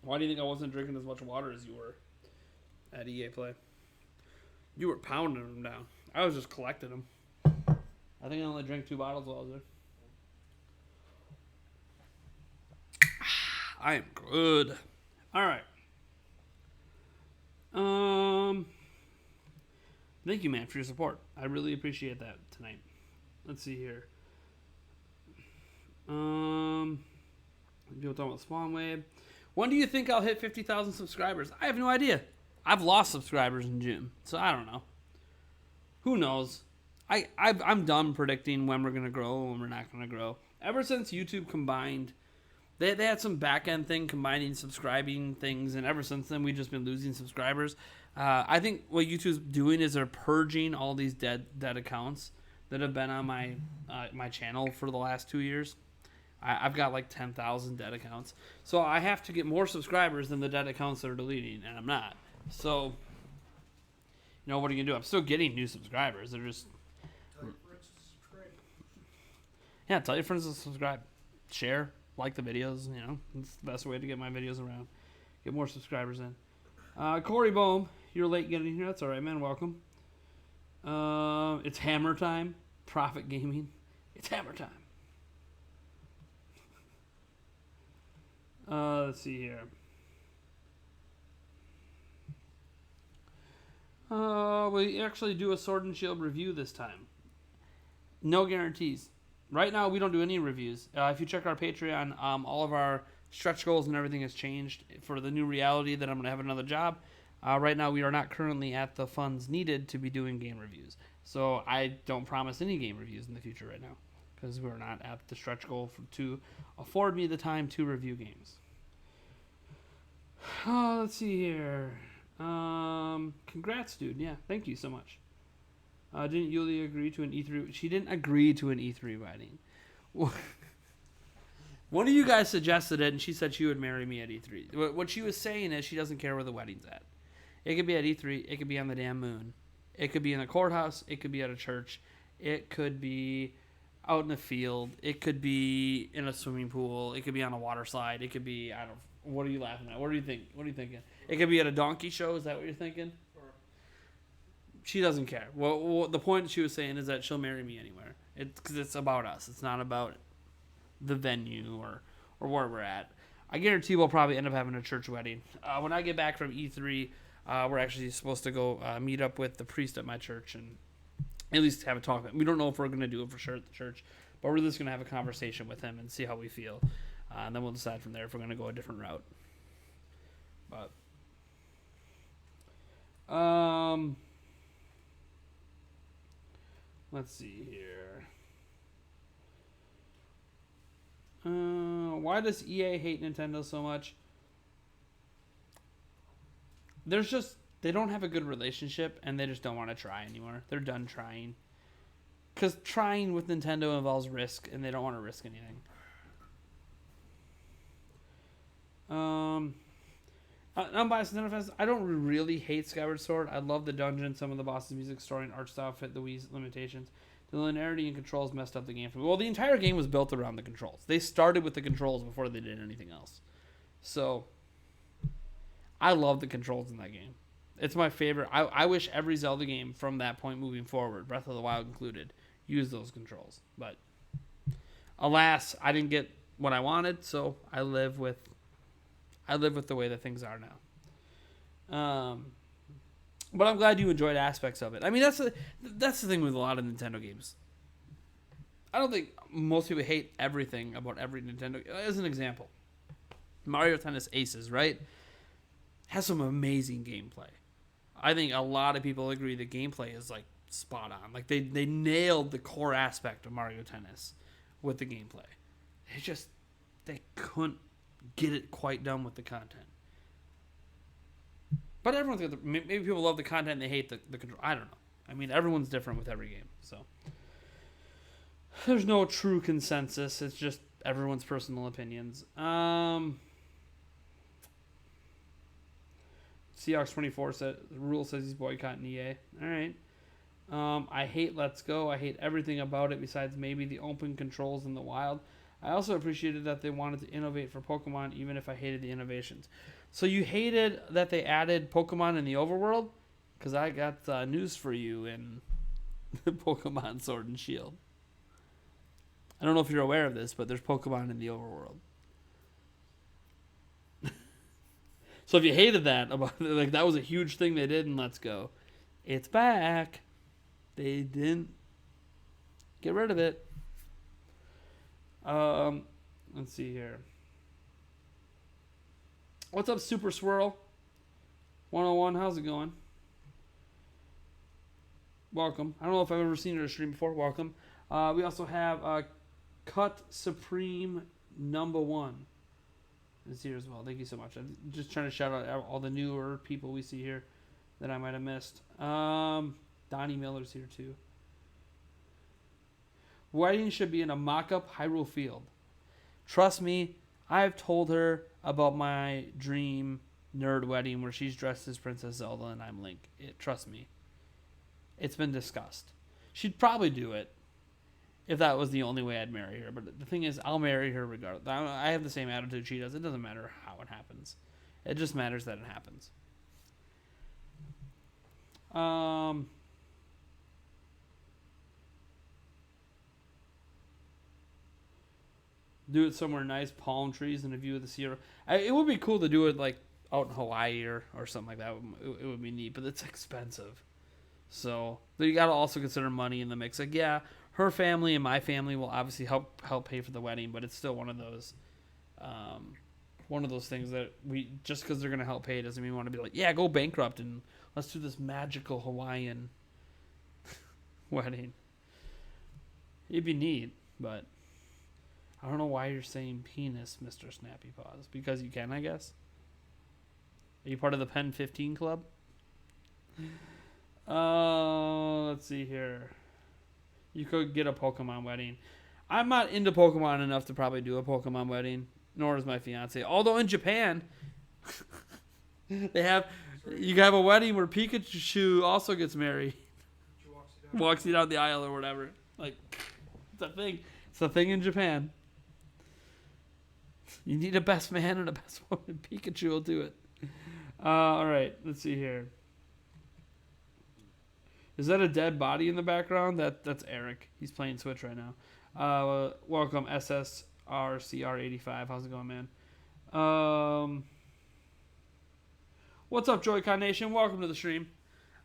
Why do you think I wasn't drinking as much water as you were at EA Play? You were pounding them down. I was just collecting them. I think I only drank 2 bottles while I was there. I am good. All right. Thank you, man, for your support. I really appreciate that tonight. Let's see here. People talking about Spawn Wave. When do you think I'll hit 50,000 subscribers? I have no idea. I've lost subscribers in June, so I don't know. Who knows? I'm done predicting when we're going to grow and when we're not going to grow. Ever since YouTube combined, they had some back-end thing combining subscribing things, and ever since then we've just been losing subscribers. I think what YouTube's doing is they're purging all these dead accounts that have been on my channel for the last 2 years. I've got like 10,000 dead accounts. So I have to get more subscribers than the dead accounts that are deleting, and I'm not. So, what are you going to do? I'm still getting new subscribers. They're just... Tell your friends to subscribe. Yeah, tell your friends to subscribe. Share. Like the videos. It's the best way to get my videos around. Get more subscribers in. Corey Bohm, you're late getting here. That's all right, man. Welcome. It's hammer time. Profit Gaming. It's hammer time. Let's see here. We actually do a Sword and Shield review this time. No guarantees. Right now, we don't do any reviews. If you check our Patreon, all of our stretch goals and everything has changed for the new reality that I'm going to have another job. Right now, we are not currently at the funds needed to be doing game reviews. So I don't promise any game reviews in the future right now because we're not at the stretch goal to afford me the time to review games. Let's see here. Congrats, dude. Yeah, thank you so much. Didn't Yulia agree to an E3? She didn't agree to an E3 wedding. One of you guys suggested it, and she said she would marry me at E3. What she was saying is she doesn't care where the wedding's at. It could be at E3. It could be on the damn moon. It could be in a courthouse. It could be at a church. It could be out in a field. It could be in a swimming pool. It could be on a water slide. It could be, I don't. What are you laughing at? What do you think? What are you thinking? It could be at a donkey show. Is that what you're thinking? She doesn't care. Well, the point she was saying is that she'll marry me anywhere. Because it's about us. It's not about the venue or where we're at. I guarantee we'll probably end up having a church wedding. When I get back from E3, we're actually supposed to go meet up with the priest at my church and at least have a talk. We don't know if we're going to do it for sure at the church, But we're just going to have a conversation with him and see how we feel. And then we'll decide from there if we're going to go a different route. But let's see here. Why does EA hate Nintendo so much? They don't have a good relationship, and they just don't want to try anymore. They're done trying. Because trying with Nintendo involves risk, and they don't want to risk anything. Unbiased Nintendo fans, I don't really hate Skyward Sword. I love the dungeon, some of the boss's music, story, and art style fit the Wii's limitations. The linearity and controls messed up the game for me. Well, the entire game was built around the controls. They started with the controls before they did anything else. So, I love the controls in that game. It's my favorite. I wish every Zelda game from that point moving forward, Breath of the Wild included, used those controls. But, alas, I didn't get what I wanted, so I live with the way that things are now. But I'm glad you enjoyed aspects of it. I mean, that's the thing with a lot of Nintendo games. I don't think most people hate everything about every Nintendo. As an example, Mario Tennis Aces, right? Has some amazing gameplay. I think a lot of people agree the gameplay is like spot on. Like they nailed the core aspect of Mario Tennis with the gameplay. They couldn't get it quite done with the content. But everyone's got maybe people love the content and they hate the control. I don't know. I mean, everyone's different with every game. So there's no true consensus. It's just everyone's personal opinions. Seahawks24 said the rule says he's boycotting EA. All right. I hate Let's Go. I hate everything about it besides maybe the open controls in the wild. I also appreciated that they wanted to innovate for Pokemon, even if I hated the innovations. So you hated that they added Pokemon in the overworld? Because I got news for you in Pokemon Sword and Shield. I don't know if you're aware of this, but there's Pokemon in the overworld. So if you hated that, like that was a huge thing they did in Let's Go, it's back. They didn't get rid of it. Let's see here. What's up, Super Swirl 101? How's it going? Welcome. I don't know if I've ever seen your stream before. Welcome. We also have Cut Supreme #1 is here as well. Thank you so much. I'm just trying to shout out all the newer people we see here that I might have missed. Donnie Miller's here too. Wedding should be in a mock-up Hyrule Field. Trust me, I've told her about my dream nerd wedding where she's dressed as Princess Zelda and I'm Link. Trust me. It's been discussed. She'd probably do it if that was the only way I'd marry her. But the thing is, I'll marry her regardless. I have the same attitude she does. It doesn't matter how it happens. It just matters that it happens. Do it somewhere nice, palm trees and a view of the Sierra. It would be cool to do it like out in Hawaii or something like that. It would be neat, but it's expensive. So you got to also consider money in the mix. Like, yeah, her family and my family will obviously help pay for the wedding, but it's still one of those things that we just because they're gonna help pay doesn't mean we want to be like, yeah, go bankrupt and let's do this magical Hawaiian wedding. It'd be neat, but I don't know why you're saying penis, Mr. Snappy Paws. Because you can, I guess. Are you part of the Pen 15 club? Let's see here. You could get a Pokemon wedding. I'm not into Pokemon enough to probably do a Pokemon wedding, nor is my fiance. Although in Japan, you can have a wedding where Pikachu also gets married. Walks you down the aisle or whatever. Like, it's a thing. It's a thing in Japan. You need a best man and a best woman. Pikachu will do it. All right, let's see here. Is that a dead body in the background? That's Eric. He's playing Switch right now. Welcome, SSRCR85. How's it going, man? What's up, Joy-Con Nation? Welcome to the stream.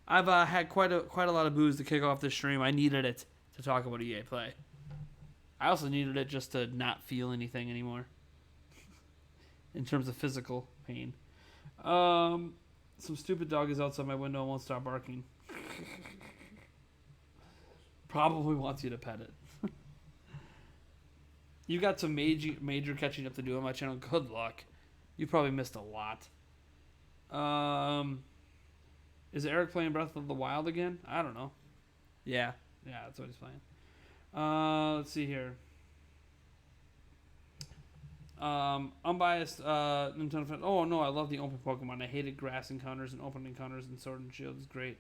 I've had quite a lot of booze to kick off this stream. I needed it to talk about EA Play. I also needed it just to not feel anything anymore in terms of physical pain. Some stupid dog is outside my window and won't stop barking. Probably wants you to pet it. You got some major catching up to do on my channel. Good luck. You probably missed a lot. Is Eric playing Breath of the Wild again? I don't know. Yeah, that's what he's playing. Let's see here. Unbiased Nintendo fan. Oh no, I love the open Pokemon. I hated grass encounters and open encounters, and Sword and Shield is great.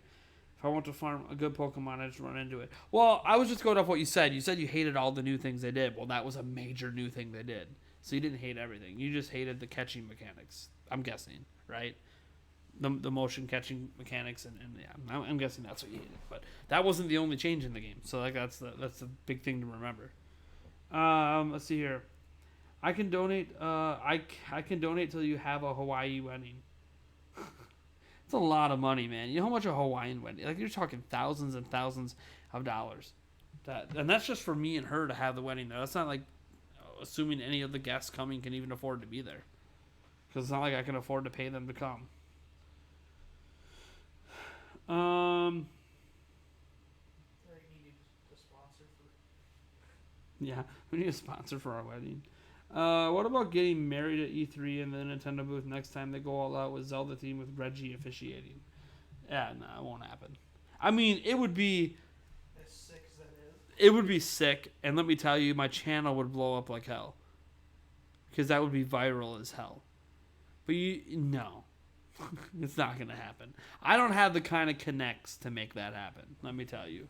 If I want to farm a good Pokemon, I just run into it. Well, I was just going off what you said. You said you hated all the new things they did. Well, that was a major new thing they did. So you didn't hate everything. You just hated the catching mechanics. I'm guessing, right? The motion catching mechanics, and yeah, I'm guessing that's what you hated. But that wasn't the only change in the game. So like that's the big thing to remember. Let's see here. I can donate. I can donate till you have a Hawaii wedding. It's a lot of money, man. You know how much a Hawaiian wedding? Like you're talking thousands and thousands of dollars. And that's just for me and her to have the wedding there. That's not like assuming any of the guests coming can even afford to be there. Because it's not like I can afford to pay them to come. Yeah, we need a sponsor for our wedding. What about getting married at E3 in the Nintendo booth next time they go all out with Zelda theme with Reggie officiating? Yeah, no, it won't happen. I mean, it would be... As sick as that is. It would be sick, and let me tell you, my channel would blow up like hell. Because that would be viral as hell. But no. It's not going to happen. I don't have the kind of connects to make that happen, let me tell you.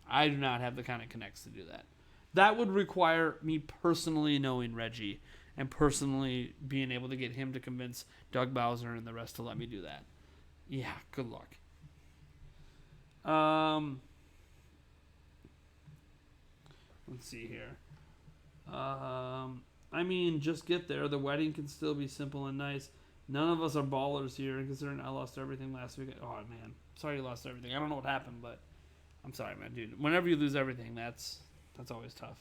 I do not have the kind of connects to do that. That would require me personally knowing Reggie and personally being able to get him to convince Doug Bowser and the rest to let me do that. Yeah, good luck. Let's see here. I mean, just get there. The wedding can still be simple and nice. None of us are ballers here, considering I lost everything last week. Oh, man. Sorry you lost everything. I don't know what happened, but I'm sorry, man, dude. Whenever you lose everything, that's always tough.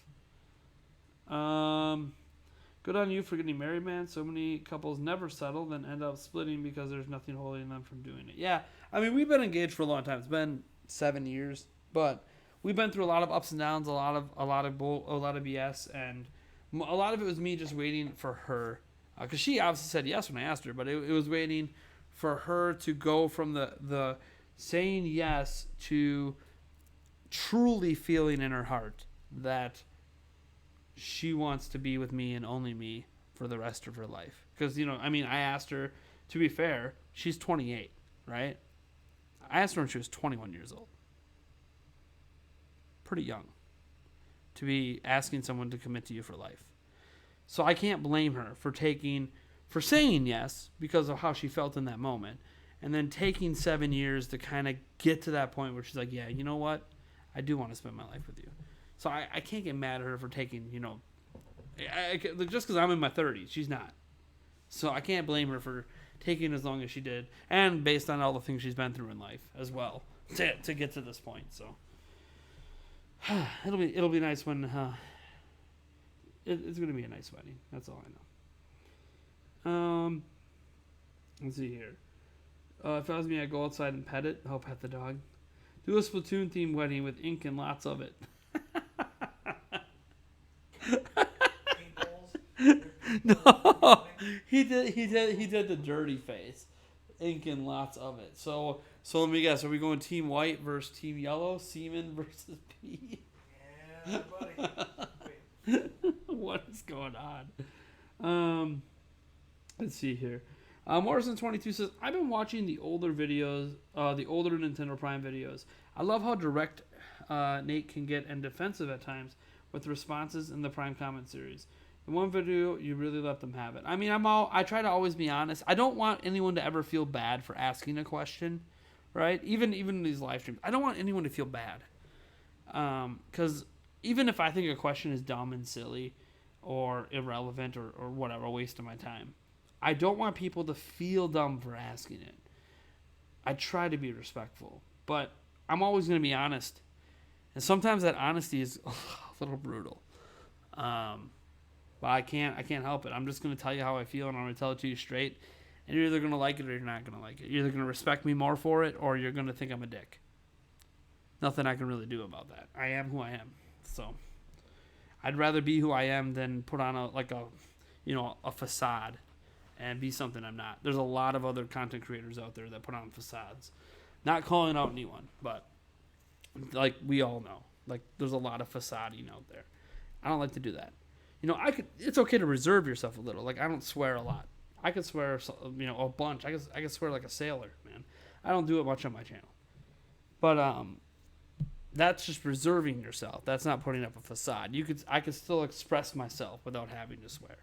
Good on you for getting married, man. So many couples never settle, then end up splitting because there's nothing holding them from doing it. Yeah, I mean, we've been engaged for a long time. It's been 7 years, but we've been through a lot of ups and downs, a lot of BS, and a lot of it was me just waiting for her, because she obviously said yes when I asked her, but it was waiting for her to go from the saying yes to truly feeling in her heart that she wants to be with me and only me for the rest of her life. Because, I mean, I asked her, to be fair, she's 28, right? I asked her when she was 21 years old. Pretty young to be asking someone to commit to you for life. So I can't blame her for saying yes because of how she felt in that moment, and then taking 7 years to kind of get to that point where she's like, yeah, you know what? I do want to spend my life with you. So I can't get mad at her for taking, just because I'm in my 30s. She's not. So I can't blame her for taking as long as she did, and based on all the things she's been through in life as well to get to this point. So it'll be nice when it's going to be a nice wedding. That's all I know. Let's see here. If it was me, I'd go outside and pet it. I'll pet the dog. Do a Splatoon themed wedding with ink and lots of it. No, he did the dirty face, ink and lots of it. So let me guess: are we going Team White versus Team Yellow? Semen versus pee? Yeah, buddy. What is going on? Let's see here. Morrison22 says, I've been watching the older videos, the older Nintendo Prime videos. I love how direct Nate can get and defensive at times with responses in the Prime comment series. In one video, you really let them have it. I mean, I try to always be honest. I don't want anyone to ever feel bad for asking a question, right? Even in these live streams, I don't want anyone to feel bad. Because even if I think a question is dumb and silly or irrelevant or whatever, a waste of my time, I don't want people to feel dumb for asking it. I try to be respectful, but I'm always going to be honest. And sometimes that honesty is a little brutal. But I can't help it. I'm just gonna tell you how I feel, and I'm gonna tell it to you straight. And you're either gonna like it or you're not gonna like it. You're either gonna respect me more for it, or you're gonna think I'm a dick. Nothing I can really do about that. I am who I am. So I'd rather be who I am than put on a facade and be something I'm not. There's a lot of other content creators out there that put on facades. Not calling out anyone, but like we all know, like there's a lot of facading out there. I don't like to do that. It's okay to reserve yourself a little. Like I don't swear a lot. I could swear, a bunch. I could swear like a sailor, man. I don't do it much on my channel. But that's just reserving yourself. That's not putting up a facade. I could still express myself without having to swear.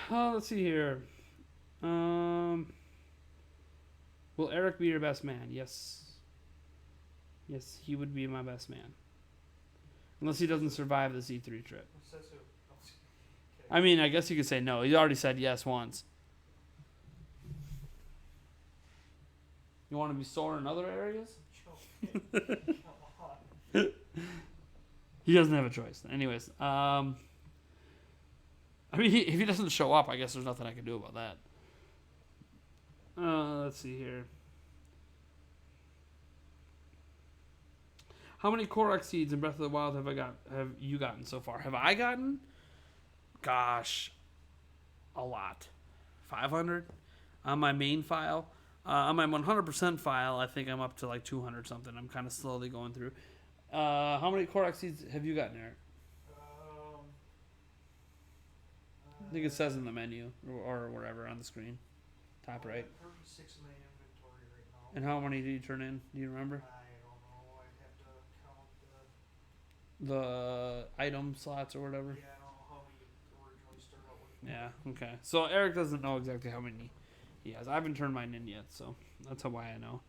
Let's see here. Will Eric be your best man? Yes. Yes, he would be my best man. Unless he doesn't survive the Z3 trip. Says who? I mean, I guess you could say no. He already said yes once. You want to be sore in other areas? He doesn't have a choice. Anyways, I mean, if he doesn't show up, I guess there's nothing I can do about that. Let's see here. How many Korok seeds in Breath of the Wild have you gotten so far? Have I gotten? Gosh, a lot. 500 on my main file. On my 100% file, I think I'm up to like 200 something. I'm kind of slowly going through. How many Korok seeds have you gotten, Eric? I think it says in the menu or wherever on the screen, top right. 36 in my inventory right now. And how many did you turn in? Do you remember? I don't know. I have to count The item slots or whatever. Yeah, I don't know how we originally started out with. Yeah. Okay. So Eric doesn't know exactly how many he has. I haven't turned mine in yet, so that's why I know.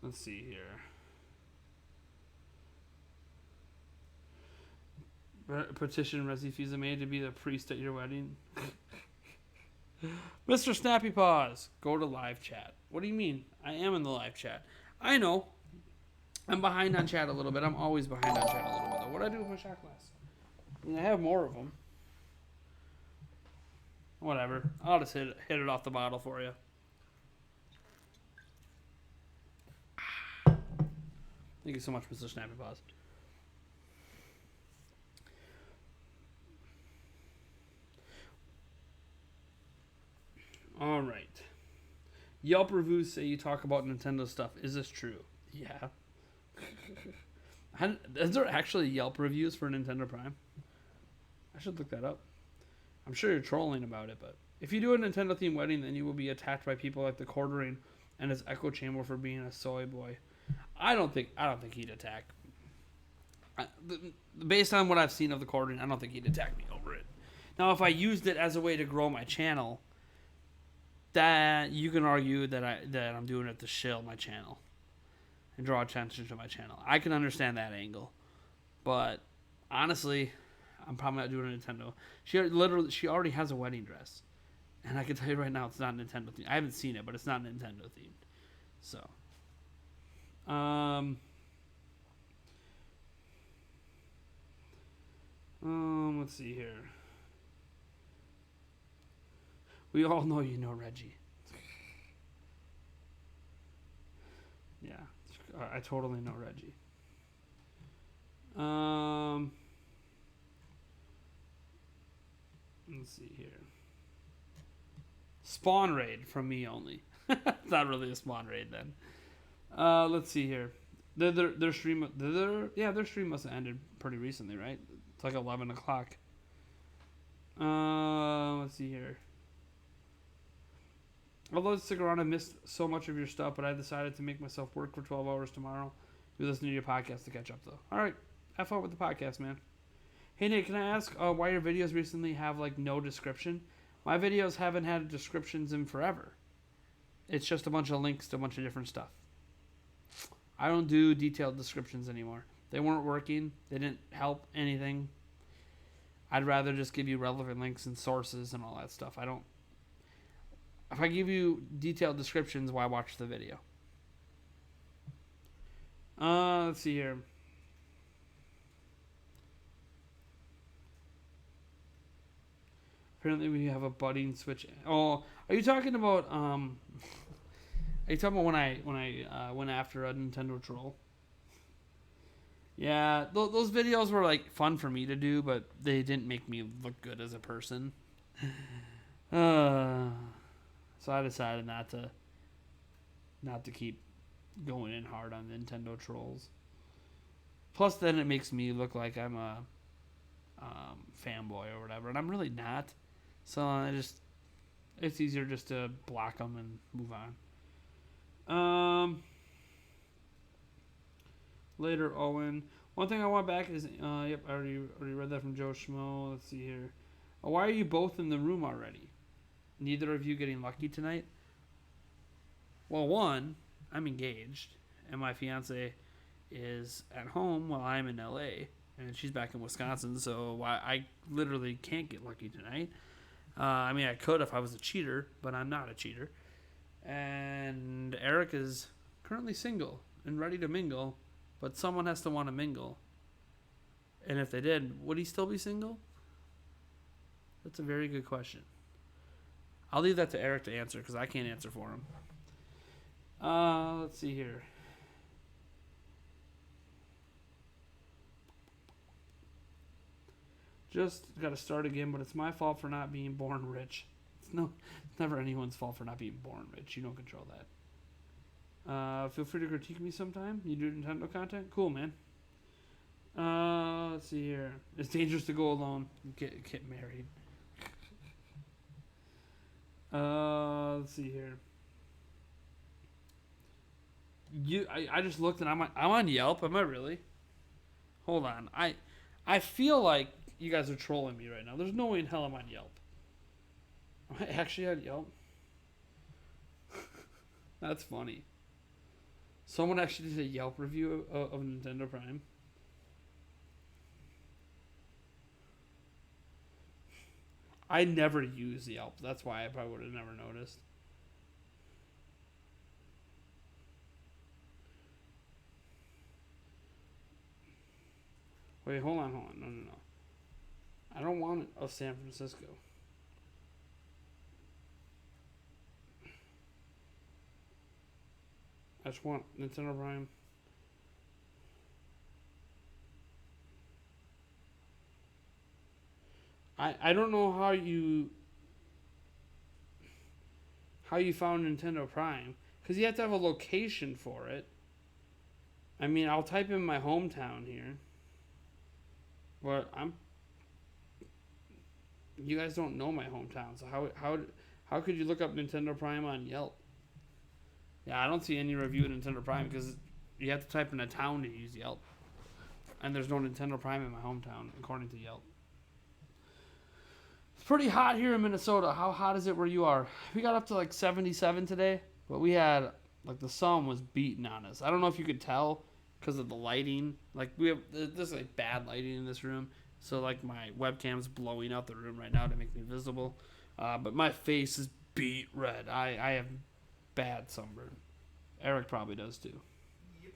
Let's see here. Petition Resi Fizame to be the priest at your wedding. Mr. Snappy Paws, go to live chat. What do you mean? I am in the live chat. I know. I'm behind on chat a little bit. I'm always behind on chat a little bit, though. What do I do with my shot glass? I mean, I have more of them. Whatever. I'll just hit it off the bottle for you. Thank you so much, Mr. Snappy Paws. All right. Yelp reviews say you talk about Nintendo stuff. Is this true? Yeah. Is there actually Yelp reviews for Nintendo Prime? I should look that up. I'm sure you're trolling about it, but if you do a Nintendo themed wedding, then you will be attacked by people like the Quartering and his echo chamber for being a soy boy. I don't think he'd attack. Based on what I've seen of the Quartering, I don't think he'd attack me over it. Now, if I used it as a way to grow my channel, that you can argue that I'm doing it to shill my channel and draw attention to my channel. I can understand that angle, but honestly, I'm probably not doing a Nintendo. She already has a wedding dress, and I can tell you right now, it's not Nintendo themed. I haven't seen it, but it's not Nintendo themed. So, let's see here. We all know you know Reggie. Yeah, I totally know Reggie. Let's see here. Spawn raid from me only. It's not really a spawn raid then. Let's see here. Their stream must have ended pretty recently, right? It's like 11 o'clock. Let's see here. Although stick around, I missed so much of your stuff, but I decided to make myself work for 12 hours tomorrow. You listen to your podcast to catch up, though. All right, have fun with the podcast, man. Hey, Nate, can I ask why your videos recently have, like, no description? My videos haven't had descriptions in forever. It's just a bunch of links to a bunch of different stuff. I don't do detailed descriptions anymore. They weren't working. They didn't help anything. I'd rather just give you relevant links and sources and all that stuff. if I give you detailed descriptions, why watch the video? Let's see here. Apparently, we have a budding Switch. Oh, are you talking about Are you talking about when I went after a Nintendo troll? Yeah, those videos were like fun for me to do, but they didn't make me look good as a person. So I decided not to keep going in hard on Nintendo trolls. Plus, then it makes me look like I'm a fanboy or whatever, and I'm really not. So it's easier just to block them and move on. Later, Owen. One thing I want back is, yep, I already read that from Joe Schmo. Let's see here. Why are you both in the room already? Neither of you getting lucky tonight? Well, one, I'm engaged, and my fiance is at home while I'm in LA, and she's back in Wisconsin, so I literally can't get lucky tonight. I mean, I could if I was a cheater, but I'm not a cheater. And Eric is currently single and ready to mingle, but someone has to want to mingle. And if they did, would he still be single? That's a very good question. I'll leave that to Eric to answer because I can't answer for him. Let's see here. Just got to start again, but it's my fault for not being born rich. It's never anyone's fault for not being born rich. You don't control that. Feel free to critique me sometime. You do Nintendo content? Cool, man. Let's see here. It's dangerous to go alone. Get married. Let's see here. I just looked and I'm on Yelp. Am I really? Hold on. I feel like you guys are trolling me right now. There's no way in hell I'm on Yelp. Am I actually on Yelp? That's funny. Someone actually did a Yelp review of Nintendo Prime. I never use Yelp. That's why I probably would have never noticed. Wait, hold on. No. I don't want it of San Francisco. I just want Nintendo Prime. I don't know how you found Nintendo Prime, because you have to have a location for it. I mean, I'll type in my hometown here, but you guys don't know my hometown, so how could you look up Nintendo Prime on Yelp? Yeah, I don't see any review of Nintendo Prime because you have to type in a town to use Yelp, and there's no Nintendo Prime in my hometown according to Yelp. It's pretty hot here in Minnesota. How hot is it where you are? We got up to like 77 today, but we had like the sun was beating on us. I don't know if you could tell because of the lighting. Like there's like bad lighting in this room, so like my webcam's blowing out the room right now to make me visible. But my face is beat red. I have bad sunburn. Eric probably does too. Yep.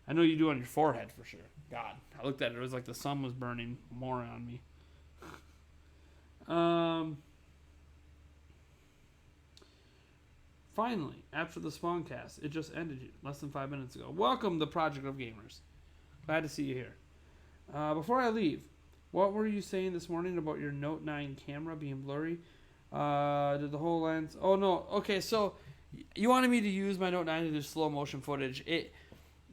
I know you do on your forehead for sure. God, I looked at it. It was like the sun was burning more on me. Finally, after the Spawncast, it just ended less than 5 minutes ago. Welcome, the Project of Gamers. Glad to see you here. Before I leave, what were you saying this morning about your Note 9 camera being blurry? Did the whole lens... Oh, no. Okay, so you wanted me to use my Note 9 to do slow motion footage.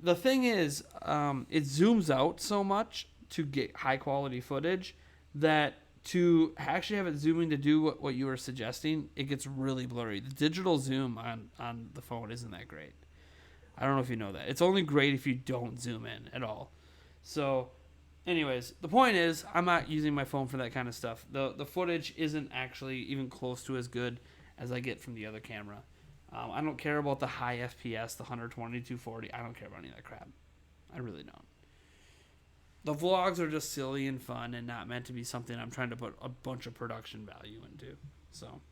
The thing is, it zooms out so much to get high quality footage that to actually have it zooming to do what you were suggesting, it gets really blurry. The digital zoom on the phone isn't that great. I don't know if you know that. It's only great if you don't zoom in at all. So, anyways, the point is, I'm not using my phone for that kind of stuff. The footage isn't actually even close to as good as I get from the other camera. I don't care about the high FPS, the 120, 240. I don't care about any of that crap. I really don't. The vlogs are just silly and fun and not meant to be something I'm trying to put a bunch of production value into. So,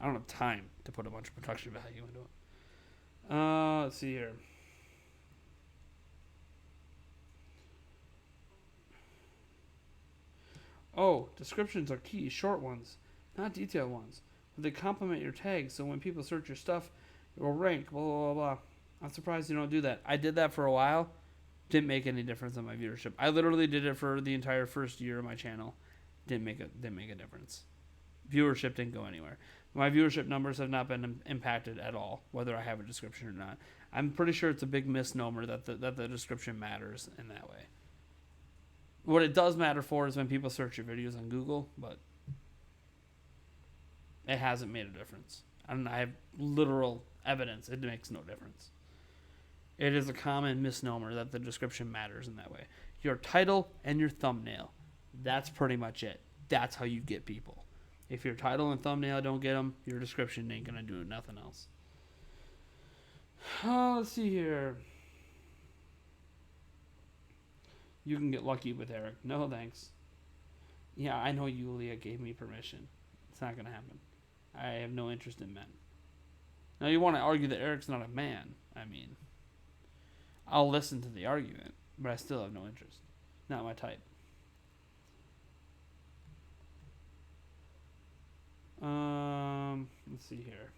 I don't have time to put a bunch of production value into it. Let's see here. Oh, descriptions are key. Short ones, not detailed ones. But they complement your tags, so when people search your stuff, it will rank, blah, blah, blah, blah. I'm surprised you don't do that. I did that for a while. Didn't make any difference on my viewership. I literally did it for the entire first year of my channel. Didn't make a difference. Viewership didn't go anywhere. My viewership numbers have not been impacted at all, whether I have a description or not. I'm pretty sure it's a big misnomer that the description matters in that way. What it does matter for is when people search your videos on Google, but it hasn't made a difference. And I have literal evidence it makes no difference. It is a common misnomer that the description matters in that way. Your title and your thumbnail. That's pretty much it. That's how you get people. If your title and thumbnail don't get them, your description ain't going to do nothing else. Let's see here. You can get lucky with Eric. No, thanks. Yeah, I know Yulia gave me permission. It's not going to happen. I have no interest in men. Now, you want to argue that Eric's not a man. I mean, I'll listen to the argument, but I still have no interest. Not my type. Let's see here.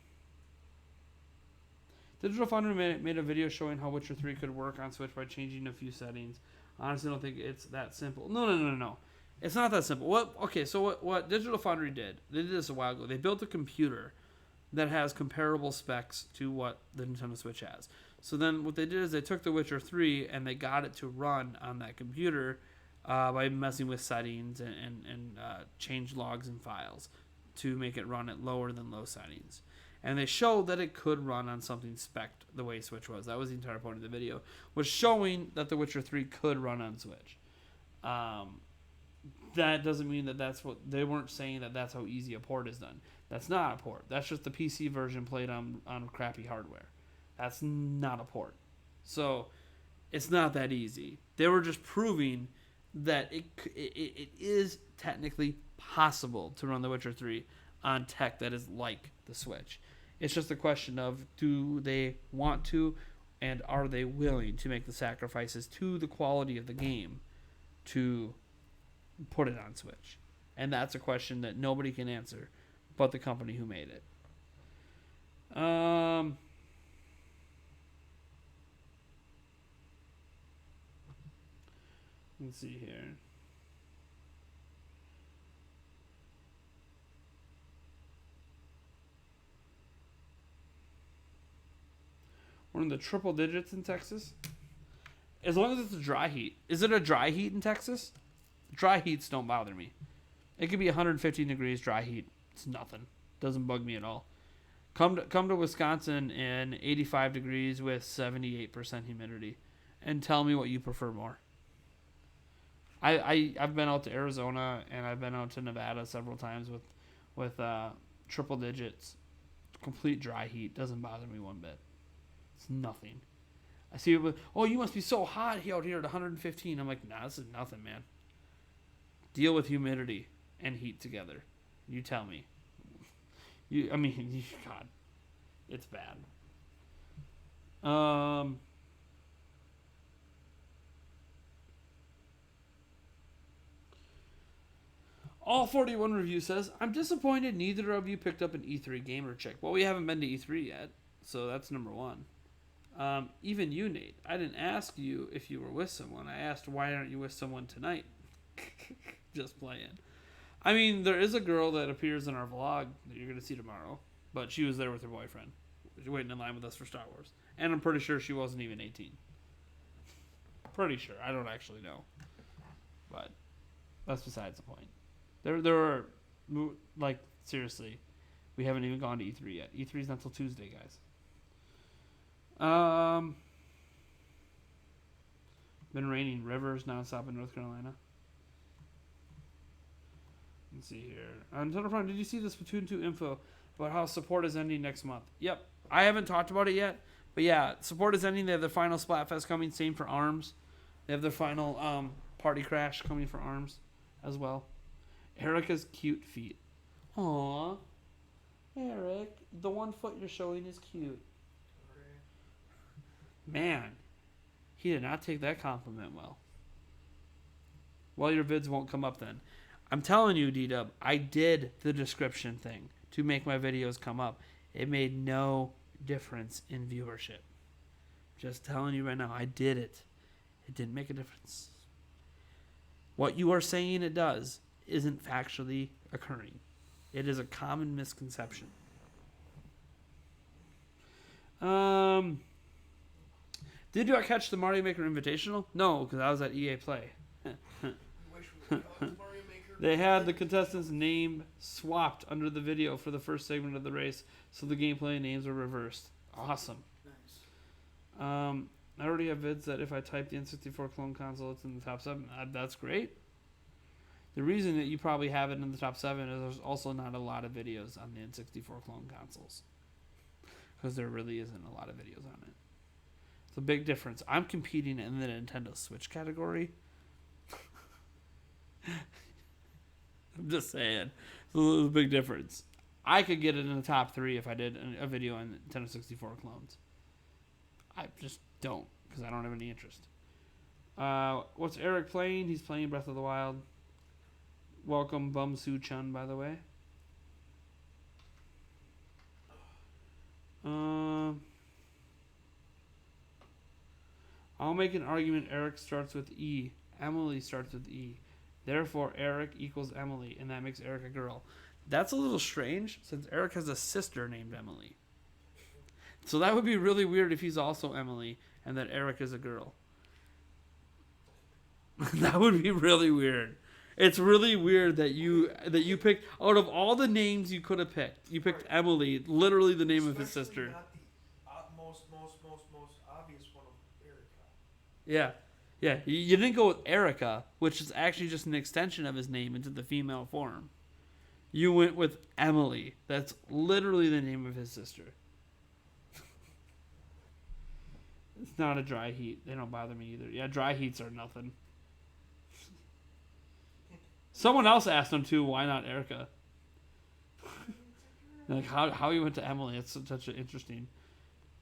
Digital Foundry made a video showing how Witcher 3 could work on Switch by changing a few settings. Honestly, I don't think it's that simple. No. It's not that simple. What Digital Foundry did, they did this a while ago. They built a computer that has comparable specs to what the Nintendo Switch has. So then what they did is they took The Witcher 3 and they got it to run on that computer by messing with settings and change logs and files to make it run at lower than low settings. And they showed that it could run on something spec'd the way Switch was. That was the entire point of the video, was showing that The Witcher 3 could run on Switch. That doesn't mean that that's what... They weren't saying that that's how easy a port is done. That's not a port. That's just the PC version played on crappy hardware. That's not a port. So, it's not that easy. They were just proving that it is technically possible to run The Witcher 3 on tech that is like the Switch. It's just a question of, do they want to, and are they willing to make the sacrifices to the quality of the game to put it on Switch? And that's a question that nobody can answer but the company who made it. Let's see here. We're in the triple digits in Texas. As long as it's a dry heat. Is it a dry heat in Texas? Dry heats don't bother me. It could be 115 degrees dry heat. It's nothing. Doesn't bug me at all. Come to Wisconsin in 85 degrees with 78% humidity, and tell me what you prefer more. I've been out to Arizona and I've been out to Nevada several times with triple digits. Complete dry heat doesn't bother me one bit. It's nothing. I see it with, oh, you must be so hot out here at 115. I'm like, nah, this is nothing, man. Deal with humidity and heat together. You tell me. God, it's bad. All 41 review says, I'm disappointed neither of you picked up an E3 gamer chick. Well, we haven't been to E3 yet, so that's number one. Even you, Nate. I didn't ask you if you were with someone. I asked, why aren't you with someone tonight? Just playing. I mean, there is a girl that appears in our vlog that you're going to see tomorrow, but she was there with her boyfriend. She's waiting in line with us for Star Wars. And I'm pretty sure she wasn't even 18. Pretty sure. I don't actually know. But that's besides the point. There are, like, seriously, we haven't even gone to E3 yet. E3's not until Tuesday, guys. Been raining rivers nonstop in North Carolina. Let's see here. Nintendo Prime, did you see the Splatoon 2 info about how support is ending next month? Yep. I haven't talked about it yet, but yeah, support is ending. They have their final Splatfest coming. Same for ARMS. They have their final Party Crash coming for ARMS as well. Erica's cute feet. Aww. Eric, the 1 foot you're showing is cute. Okay. Man, he did not take that compliment well. Well, your vids won't come up then. I'm telling you, D-Dub, I did the description thing to make my videos come up. It made no difference in viewership. Just telling you right now, I did it. It didn't make a difference. What you are saying it does isn't factually occurring. It is a common misconception. Did you catch the Mario Maker Invitational? No, because I was at EA Play. We wish we could call it Mario Maker. They had the contestants' name swapped under the video for the first segment of the race, so the gameplay names were reversed. Awesome. Nice. I already have vids that if I type the N64 clone console, it's in the top 7. That's great. The reason that you probably have it in the top 7 is there's also not a lot of videos on the N64 clone consoles. Because there really isn't a lot of videos on it. It's a big difference. I'm competing in the Nintendo Switch category. I'm just saying. It's a big difference. I could get it in the top 3 if I did a video on Nintendo 64 clones. I just don't, because I don't have any interest. What's Eric playing? He's playing Breath of the Wild. Welcome, Bum Soo Chun, by the way. I'll make an argument Eric starts with E. Emily starts with E. Therefore, Eric equals Emily, and that makes Eric a girl. That's a little strange, since Eric has a sister named Emily. So that would be really weird if he's also Emily, and that Eric is a girl. That would be really weird. It's really weird that you picked, out of all the names you could have picked, you picked Emily, literally the name of his sister. Not the most obvious one of Erica. Yeah. Yeah, you didn't go with Erica, which is actually just an extension of his name into the female form. You went with Emily. That's literally the name of his sister. It's not a dry heat. They don't bother me either. Yeah, dry heats are nothing. Someone else asked him too, why not Erica? Like, how you went to Emily. It's such an interesting.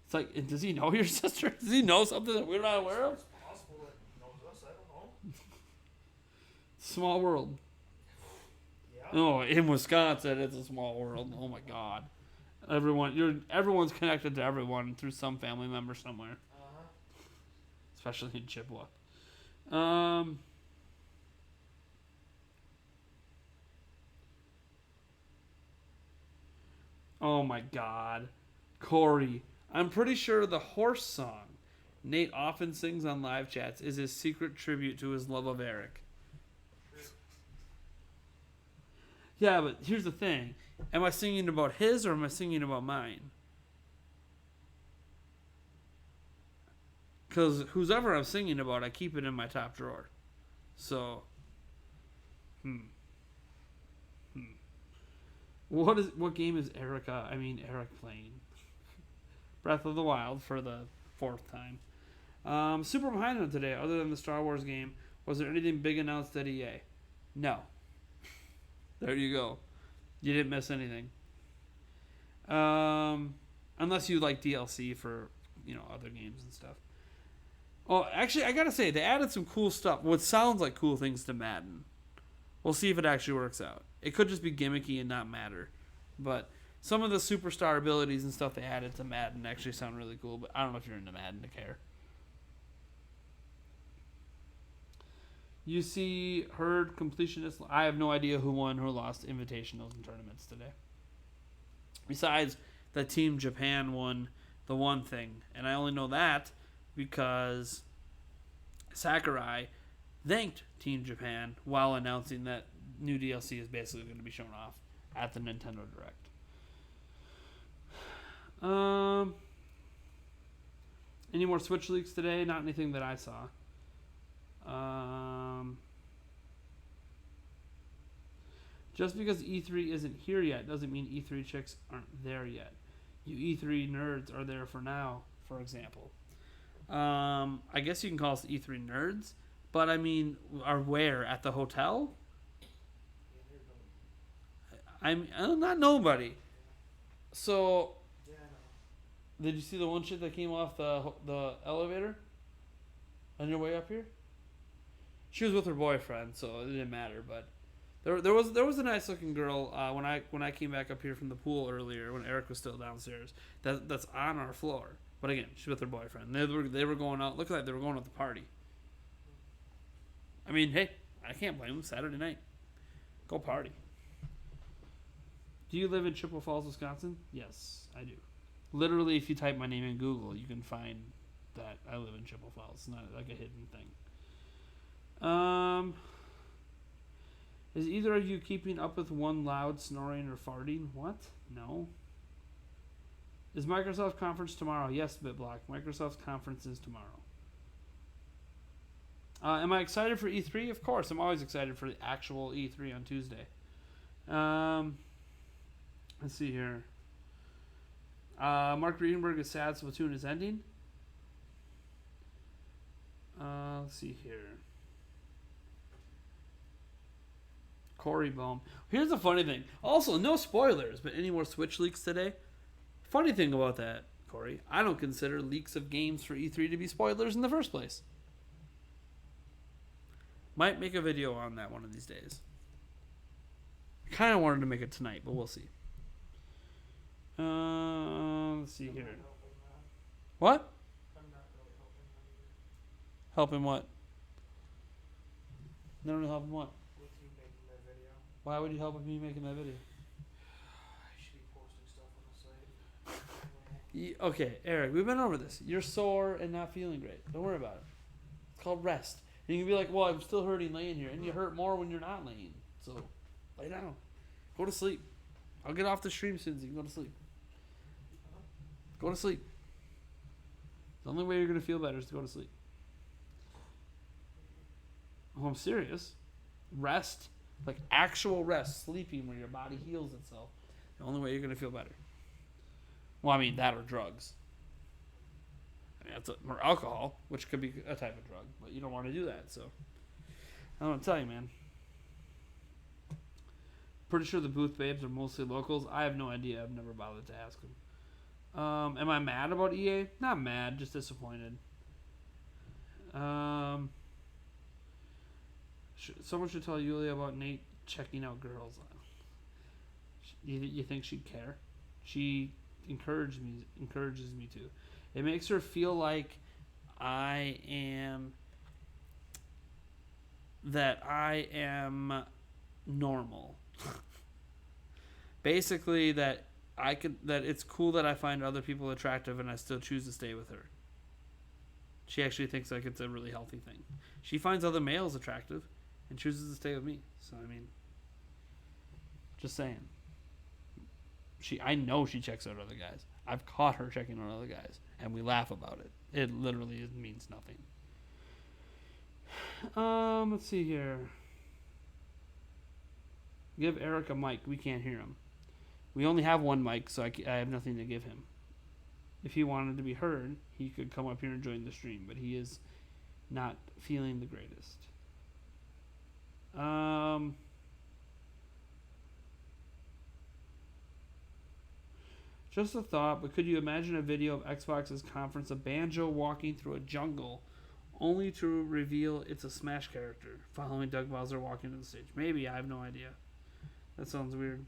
It's like, does he know your sister? Does he know something that we're not aware of? It's possible that he knows us. I don't know. Small world. Yeah. Oh, in Wisconsin, it's a small world. Oh my God, everyone's connected to everyone through some family member somewhere, especially in Chippewa. Oh my God, Corey, I'm pretty sure the horse song Nate often sings on live chats is his secret tribute to his love of Eric. Yeah, but here's the thing. Am I singing about his or am I singing about mine? Because whoever I'm singing about, I keep it in my top drawer. So, What game is Eric playing? Breath of the Wild for the 4th time. Super behind on today, other than the Star Wars game. Was there anything big announced at EA? No. There you go. You didn't miss anything. Unless you like DLC for, other games and stuff. Oh, actually, I gotta say, they added some cool stuff. What sounds like cool things to Madden. We'll see if it actually works out. It could just be gimmicky and not matter. But some of the superstar abilities and stuff they added to Madden actually sound really cool. But I don't know if you're into Madden to care. You see, heard completionist. I have no idea who won or lost invitationals and tournaments today. Besides that Team Japan won the one thing. And I only know that because Sakurai thanked Team Japan while announcing that new DLC is basically going to be shown off at the Nintendo Direct. Any more Switch leaks today? Not anything that I saw. Just because E3 isn't here yet doesn't mean E3 chicks aren't there yet. You E3 nerds are there for now, for example. I guess you can call us E3 nerds, but I mean, are where? At the hotel? I'm not nobody. So, Yeah, I know. did you see the one chick that came off the elevator on your way up here? She was with her boyfriend, so it didn't matter. But there was a nice looking girl when I came back up here from the pool earlier when Eric was still downstairs. That's on our floor. But again, she's with her boyfriend. They were going out. Looked like they were going out to party. I mean, hey, I can't blame them. Saturday night, go party. Do you live in Chippewa Falls, Wisconsin? Yes, I do. Literally, if you type my name in Google, you can find that I live in Chippewa Falls. It's not like a hidden thing. Is either of you keeping up with one loud snoring or farting? What? No. Is Microsoft conference tomorrow? Yes, BitBlock. Microsoft's conference is tomorrow. Am I excited for E3? Of course, I'm always excited for the actual E3 on Tuesday. Let's see here. Mark Greenberg is sad Splatoon is ending. Let's see here. Corey Bohm. Here's the funny thing. Also, no spoilers, but any more Switch leaks today? Funny thing about that, Corey, I don't consider leaks of games for E3 to be spoilers in the first place. Might make a video on that one of these days. Kind of wanted to make it tonight, but we'll see. Let's see here. What? I'm not really helping them either. Helping what? Not really helping what? With you making that video. Why would you help me making that video? I should be posting stuff on the site. Okay, Eric, we've been over this. You're sore and not feeling great. Don't worry about it. It's called rest. And you can be like, well, I'm still hurting laying here. And you hurt more when you're not laying. So, lay down. Go to sleep. I'll get off the stream soon so you can go to sleep. Go to sleep. The only way you're going to feel better is to go to sleep. Oh, I'm serious. Rest. Like actual rest. Sleeping where your body heals itself. The only way you're going to feel better. Well, I mean, that or drugs. I mean, or alcohol, which could be a type of drug. But you don't want to do that, so. I don't know what to tell you, man. Pretty sure the booth babes are mostly locals. I have no idea. I've never bothered to ask them. Am I mad about EA? Not mad, just disappointed. Someone should tell Yulia about Nate checking out girls. You think she'd care? She encourages me to. It makes her feel like I am normal. Basically, that it's cool that I find other people attractive and I still choose to stay with her. She actually thinks like it's a really healthy thing. She finds other males attractive and chooses to stay with me. So I mean, just saying. I know she checks out other guys. I've caught her checking out other guys, and we laugh about it. It literally means nothing. Let's see here. Give Eric a mic. We can't hear him. We only have one mic, so I have nothing to give him. If he wanted to be heard, he could come up here and join the stream, but he is not feeling the greatest. Just a thought, but could you imagine a video of Xbox's conference of Banjo walking through a jungle only to reveal it's a Smash character following Doug Bowser walking to the stage? Maybe, I have no idea. That sounds weird.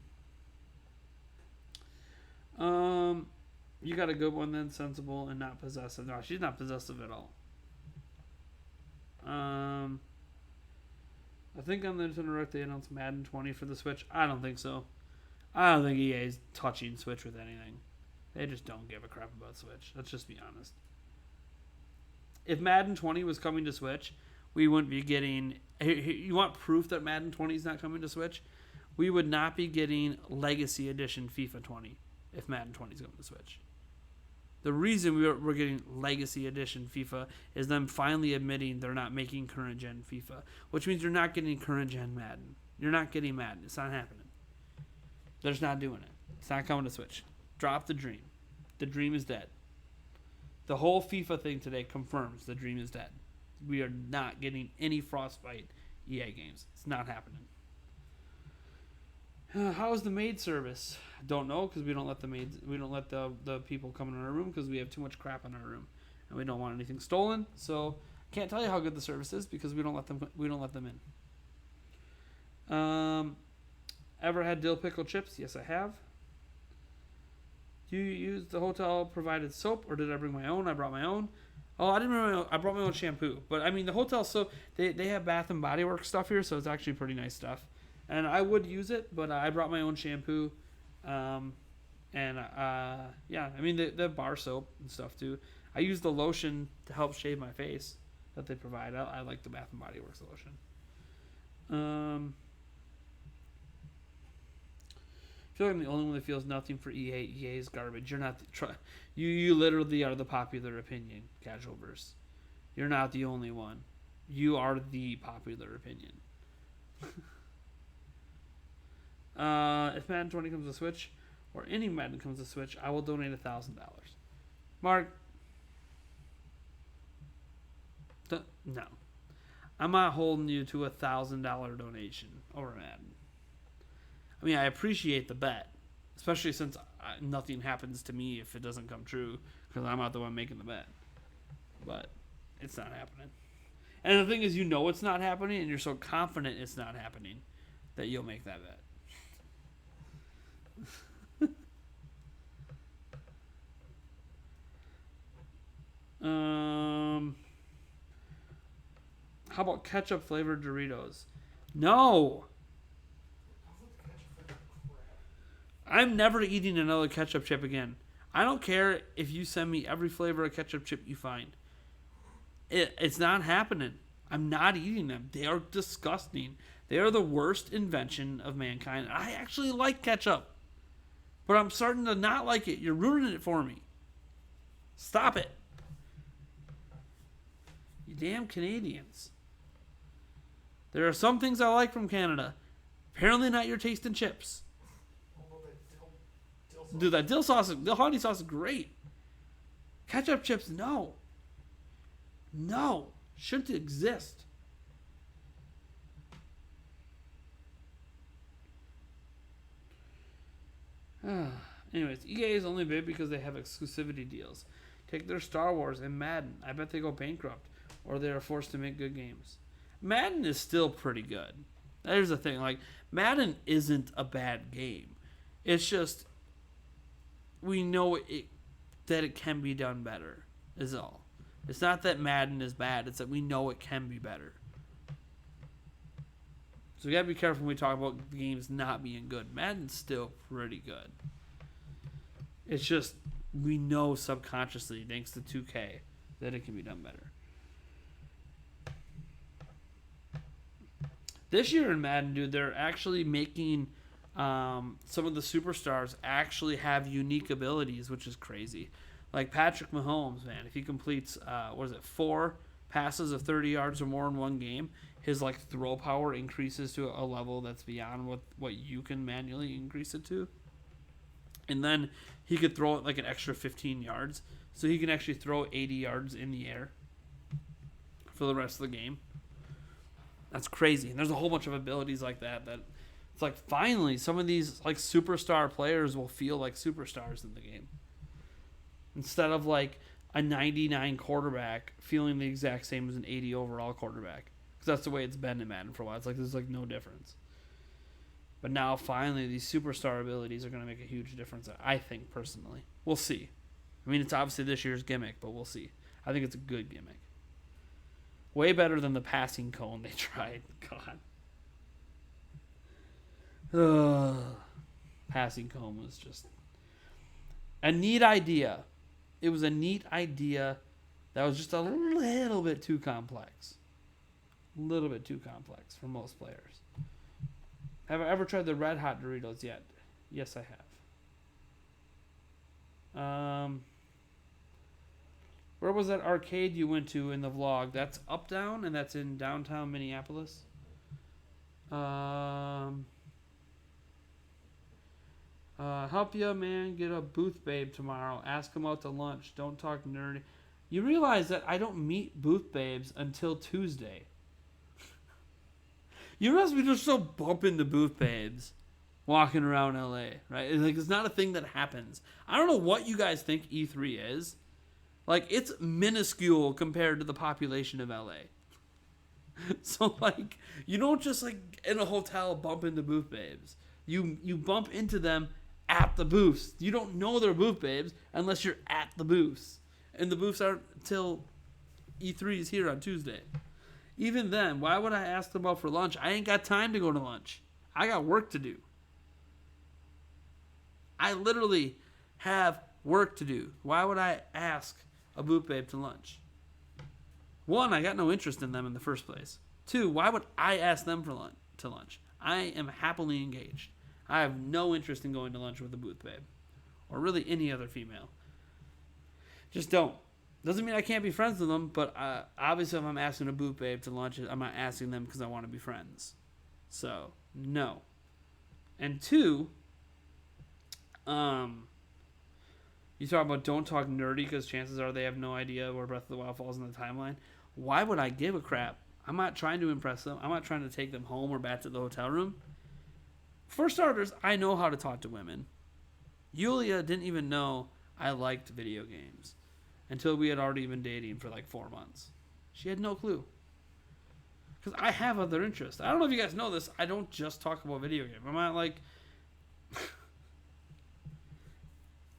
You got a good one then, sensible and not possessive. No, she's not possessive at all. I think on the Nintendo Direct they announced Madden 20 for the Switch. I don't think so. I don't think EA is touching Switch with anything. They just don't give a crap about Switch. Let's just be honest. If Madden 20 was coming to Switch, we wouldn't be getting... You want proof that Madden 20 is not coming to Switch? We would not be getting Legacy Edition FIFA 20 if Madden 20 is coming to Switch. The reason we're getting Legacy Edition FIFA is them finally admitting they're not making current-gen FIFA, which means you're not getting current-gen Madden. You're not getting Madden. It's not happening. They're just not doing it. It's not coming to Switch. Drop the dream. The dream is dead. The whole FIFA thing today confirms the dream is dead. We are not getting any Frostbite EA games. It's not happening. How's the maid service? Don't know because we don't let the people come in our room because we have too much crap in our room, and we don't want anything stolen. So can't tell you how good the service is because we don't let them in. Ever had dill pickle chips? Yes, I have. Do you use the hotel provided soap or did I bring my own? I brought my own. Oh, I didn't bring my own. I brought my own shampoo. But I mean, the hotel soap, they have Bath and Body Works stuff here, so it's actually pretty nice stuff. And I would use it, but I brought my own shampoo. Yeah, I mean, the bar soap and stuff too. I use the lotion to help shave my face that they provide. I like the Bath and Body Works lotion. I feel like I'm the only one that feels nothing for EA. EA is garbage. You're not. You literally are the popular opinion, Casualverse. You're not the only one. You are the popular opinion. If Madden 20 comes to Switch, or any Madden comes to Switch, I will donate $1,000. Mark, no, I'm not holding you to $1,000 donation over Madden. I mean, I appreciate the bet, especially since nothing happens to me if it doesn't come true because I'm not the one making the bet. But it's not happening. And the thing is, you know it's not happening, and you're so confident it's not happening that you'll make that bet. How about ketchup flavored Doritos? No. I'm never eating another ketchup chip again. I don't care if you send me every flavor of ketchup chip you find. It's not happening. I'm not eating them. They are disgusting. They are the worst invention of mankind. I actually like ketchup. But I'm starting to not like it. You're ruining it for me. Stop it. You damn Canadians. There are some things I like from Canada. Apparently not your taste in chips. Dude, that dill honey sauce is great. Ketchup chips, no. No. Shouldn't exist. Anyways, EA is only big because they have exclusivity deals. Take their Star Wars and Madden. I bet they go bankrupt. Or they are forced to make good games. Madden is still pretty good. There's the thing. Like, Madden isn't a bad game. It's just... we know that it can be done better, is all. It's not that Madden is bad, it's that we know it can be better. So we gotta be careful when we talk about the games not being good. Madden's still pretty good. It's just, we know subconsciously, thanks to 2K, that it can be done better. This year in Madden, dude, they're actually making... some of the superstars actually have unique abilities, which is crazy. Like Patrick Mahomes, man, if he completes 4 passes of 30 yards or more in one game, his like throw power increases to a level that's beyond what you can manually increase it to. And then he could throw it like an extra 15 yards, so he can actually throw 80 yards in the air for the rest of the game. That's crazy. And there's a whole bunch of abilities like that it's like finally some of these like superstar players will feel like superstars in the game. Instead of like a 99 quarterback feeling the exact same as an 80 overall quarterback. Because that's the way it's been in Madden for a while. It's like there's like no difference. But now finally these superstar abilities are going to make a huge difference, I think personally. We'll see. I mean, it's obviously this year's gimmick, but we'll see. I think it's a good gimmick. Way better than the passing cone they tried. God. Passing cone was just a neat idea. It was a neat idea that was just a little bit too complex. A little bit too complex for most players. Have I ever tried the Red Hot Doritos yet? Yes, I have. Where was that arcade you went to in the vlog? That's Uptown, and that's in downtown Minneapolis. Help ya, man, get a booth babe tomorrow. Ask him out to lunch. Don't talk nerdy. You realize that I don't meet booth babes until Tuesday. You realize we just so bump into booth babes. walking around LA, right? It's not a thing that happens. I don't know what you guys think E3 is. Like, it's minuscule compared to the population of LA. So, like, you don't just, like, in a hotel bump into booth babes. You bump into them at the booths. You don't know they're booth babes unless you're at the booths. And the booths aren't until E3 is here on Tuesday. Even then, why would I ask them out for lunch? I ain't got time to go to lunch. I got work to do. I literally have work to do. Why would I ask a booth babe to lunch? One, I got no interest in them in the first place. Two, why would I ask them for lunch? I am happily engaged. I have no interest in going to lunch with a booth babe. Or really any other female. Just don't. Doesn't mean I can't be friends with them, but obviously if I'm asking a booth babe to lunch, I'm not asking them because I want to be friends. So, no. And two, you talk about don't talk nerdy because chances are they have no idea where Breath of the Wild falls in the timeline. Why would I give a crap? I'm not trying to impress them. I'm not trying to take them home or back to the hotel room. For starters, I know how to talk to women. Yulia didn't even know I liked video games until we had already been dating for like 4 months. She had no clue. Because I have other interests. I don't know if you guys know this. I don't just talk about video games. I'm not like...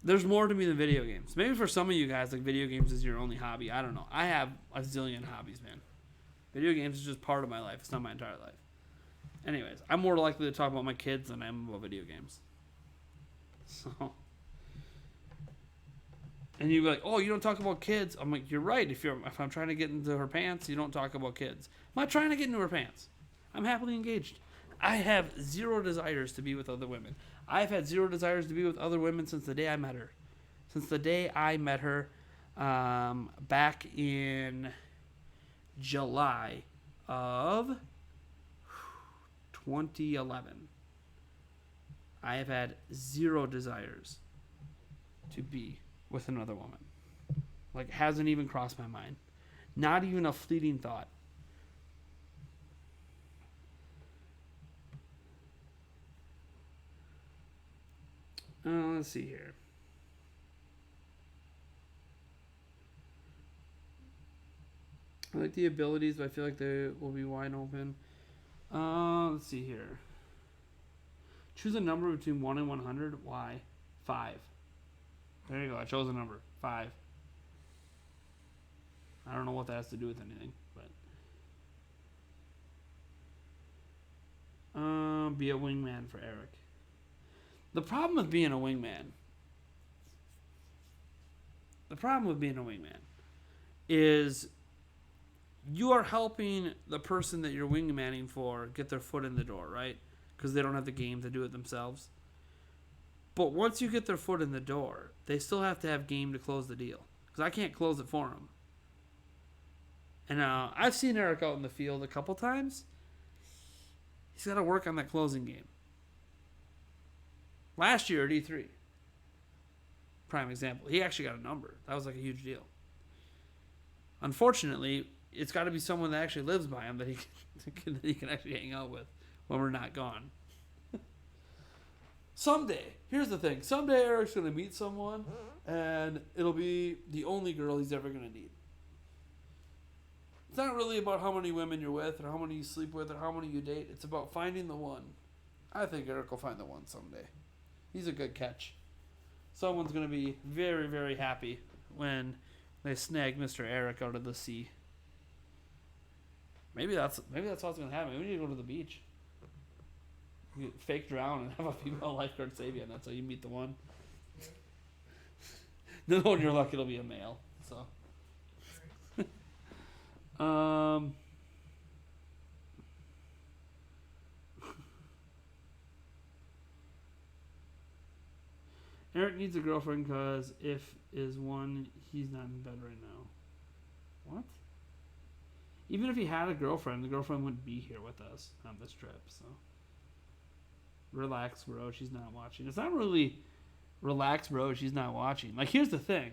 There's more to me than video games. Maybe for some of you guys, like video games is your only hobby. I don't know. I have a zillion hobbies, man. Video games is just part of my life. It's not my entire life. Anyways, I'm more likely to talk about my kids than I am about video games. So... And you're like, oh, you don't talk about kids. I'm like, you're right. If I'm trying to get into her pants, you don't talk about kids. I'm not trying to get into her pants. I'm happily engaged. I have zero desires to be with other women. I've had zero desires to be with other women since the day I met her. Since the day I met her back in July of 2011. I have had zero desires to be with another woman. Like, hasn't even crossed my mind. Not even a fleeting thought. Let's see here. I like the abilities, but I feel like they will be wide open. Let's see here. Choose a number between 1 and 100. Why? 5. There you go. I chose a number. 5. I don't know what that has to do with anything, but be a wingman for Eric. The problem with being a wingman is you are helping the person that you're wingmanning for get their foot in the door, right? Because they don't have the game to do it themselves. But once you get their foot in the door, they still have to have game to close the deal. Because I can't close it for them. And I've seen Eric out in the field a couple times. He's got to work on that closing game. Last year at E3, prime example, he actually got a number. That was like a huge deal. Unfortunately, it's got to be someone that actually lives by him that he can actually hang out with when we're not gone. Someday, here's the thing. Someday Eric's going to meet someone, and it'll be the only girl he's ever going to need. It's not really about how many women you're with, or how many you sleep with, or how many you date. It's about finding the one. I think Eric will find the one someday. He's a good catch. Someone's going to be very, very happy when they snag Mr. Eric out of the sea. Maybe that's what's going to happen. We need to go to the beach. You fake drown and have a female lifeguard save you, and that's how you meet the one. Then when you're lucky, it'll be a male. So, Eric needs a girlfriend because if is one, he's not in bed right now. What? Even if he had a girlfriend, the girlfriend wouldn't be here with us on this trip, so. Relax, bro. She's not watching. It's not really relax, bro. She's not watching. Like, here's the thing.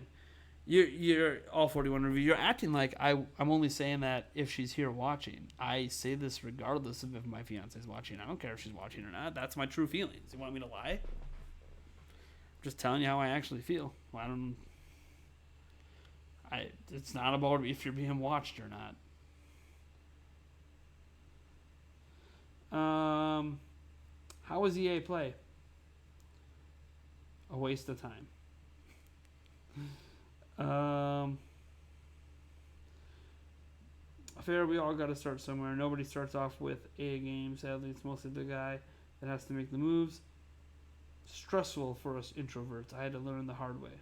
You're all 41 review. You're acting like I'm only saying that if she's here watching. I say this regardless of if my fiance's watching. I don't care if she's watching or not. That's my true feelings. You want me to lie? I'm just telling you how I actually feel. I don't. It's not about if you're being watched or not. How was EA Play? A waste of time. Fair, we all got to start somewhere. Nobody starts off with a game. Sadly, it's mostly the guy that has to make the moves. Stressful for us introverts. I had to learn the hard way.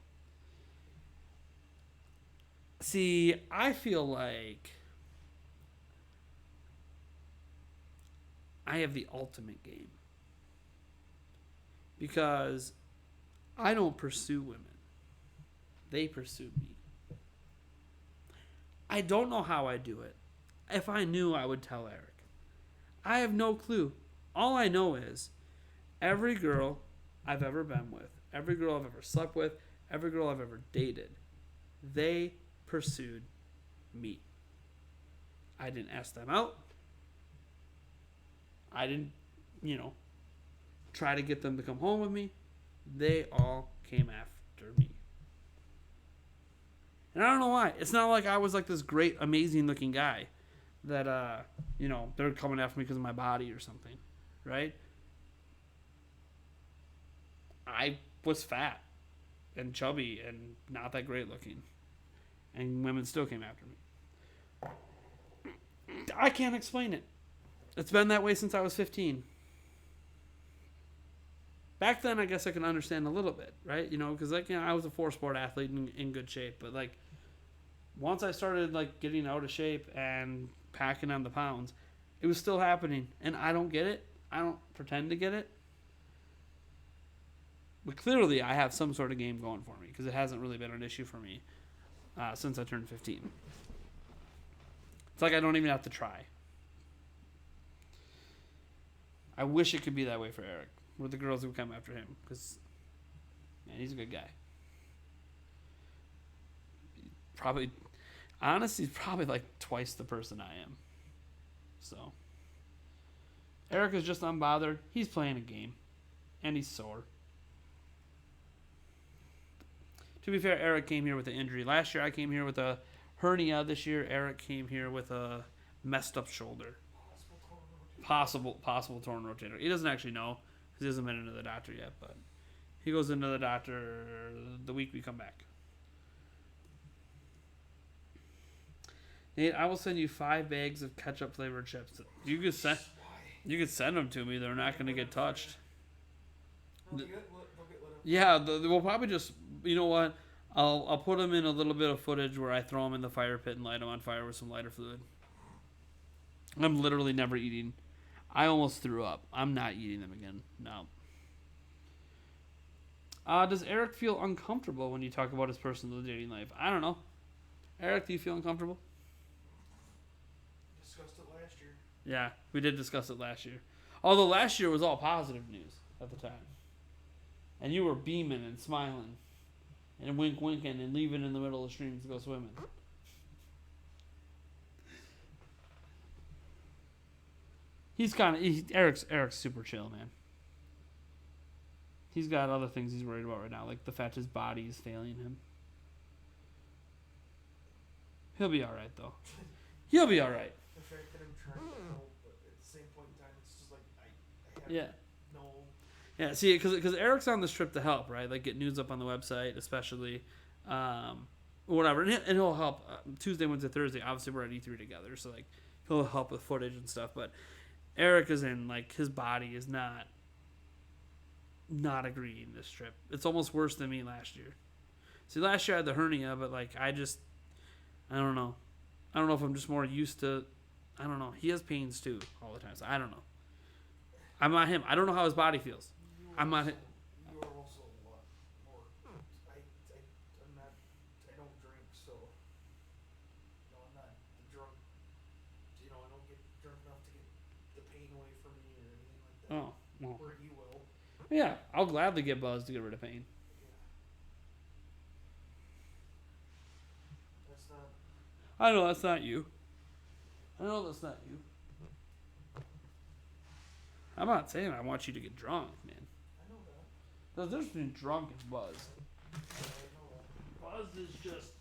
See, I feel like I have the ultimate game. Because I don't pursue women. They pursue me. I don't know how I do it. If I knew, I would tell Eric. I have no clue. All I know is every girl I've ever been with, every girl I've ever slept with, every girl I've ever dated, they pursued me. I didn't ask them out. I didn't, try to get them to come home with me. They all came after me. And I don't know why. It's not like I was like this great, amazing looking guy that, they're coming after me because of my body or something, right? I was fat and chubby and not that great looking. And women still came after me. I can't explain it. It's been that way since I was 15. Back then, I guess I can understand a little bit, right? Because I was a 4-sport athlete in good shape, but once I started getting out of shape and packing on the pounds, it was still happening, and I don't get it. I don't pretend to get it, but clearly, I have some sort of game going for me because it hasn't really been an issue for me since I turned 15. It's like I don't even have to try. I wish it could be that way for Eric, where the girls would come after him, because, man, he's a good guy. Honestly, he's probably twice the person I am. So, Eric is just unbothered. He's playing a game, and he's sore. To be fair, Eric came here with an injury. Last year, I came here with a hernia. This year, Eric came here with a messed up shoulder. Possible torn rotator. He doesn't actually know because he hasn't been into the doctor yet, but he goes into the doctor the week we come back. Nate, I will send you 5 bags of ketchup flavored chips. You could send them to me. They're not going to get touched. Yeah, we'll probably just. You know what? I'll put them in a little bit of footage where I throw them in the fire pit and light them on fire with some lighter fluid. I'm literally never eating. I almost threw up. I'm not eating them again. No. Does Eric feel uncomfortable when you talk about his personal dating life? I don't know. Eric, do you feel uncomfortable? Discussed it last year. Yeah, we did discuss it last year. Although last year was all positive news at the time. And you were beaming and smiling. And winking and leaving in the middle of the stream to go swimming. Eric's super chill, man. He's got other things he's worried about right now, like the fact his body is failing him. He'll be all right, though. He'll be all right. The fact that I'm trying to help, but at the same point in time, it's just I have no. Yeah, see, because Eric's on this trip to help, right? Get news up on the website, especially, whatever, and he'll help Tuesday, Wednesday, Thursday. Obviously, we're at E3 together, so he'll help with footage and stuff, but. Eric is in, his body is not agreeing this trip. It's almost worse than me last year. See, last year I had the hernia, but, I don't know. I don't know if I'm just more used to, I don't know. He has pains, too, all the time, so I don't know. I'm not him. I don't know how his body feels. I'm not him. You are also a lot more, I'm not, I don't drink, so, I'm not the drunk, I don't get drunk enough to get the pain away from me or anything like that. Oh, well. Or he will. Yeah, I'll gladly get buzzed to get rid of pain. I know that's not you. I know that's not you. I'm not saying I want you to get drunk, man. I know that. There's difference between drunk and buzzed. I know that. Buzzed is just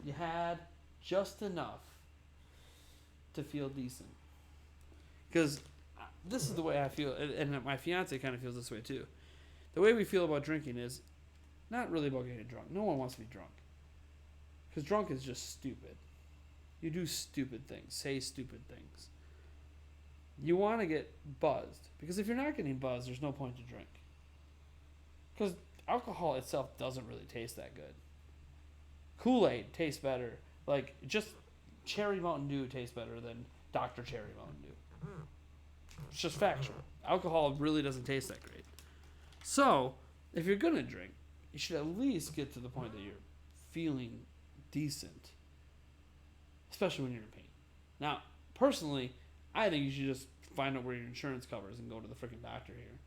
you had just enough to feel decent. Because this is the way I feel, and my fiance kind of feels this way too. The way we feel about drinking is not really about getting drunk. No one wants to be drunk. Because drunk is just stupid. You do stupid things, say stupid things. You want to get buzzed. Because if you're not getting buzzed, there's no point to drink. Because alcohol itself doesn't really taste that good. Kool-Aid tastes better. Like, just Cherry Mountain Dew tastes better than Dr. Cherry Mountain Dew. It's just factual. Alcohol really doesn't taste that great. So, if you're going to drink, you should at least get to the point that you're feeling decent. Especially when you're in pain. Now, personally, I think you should just find out where your insurance covers and go to the freaking doctor here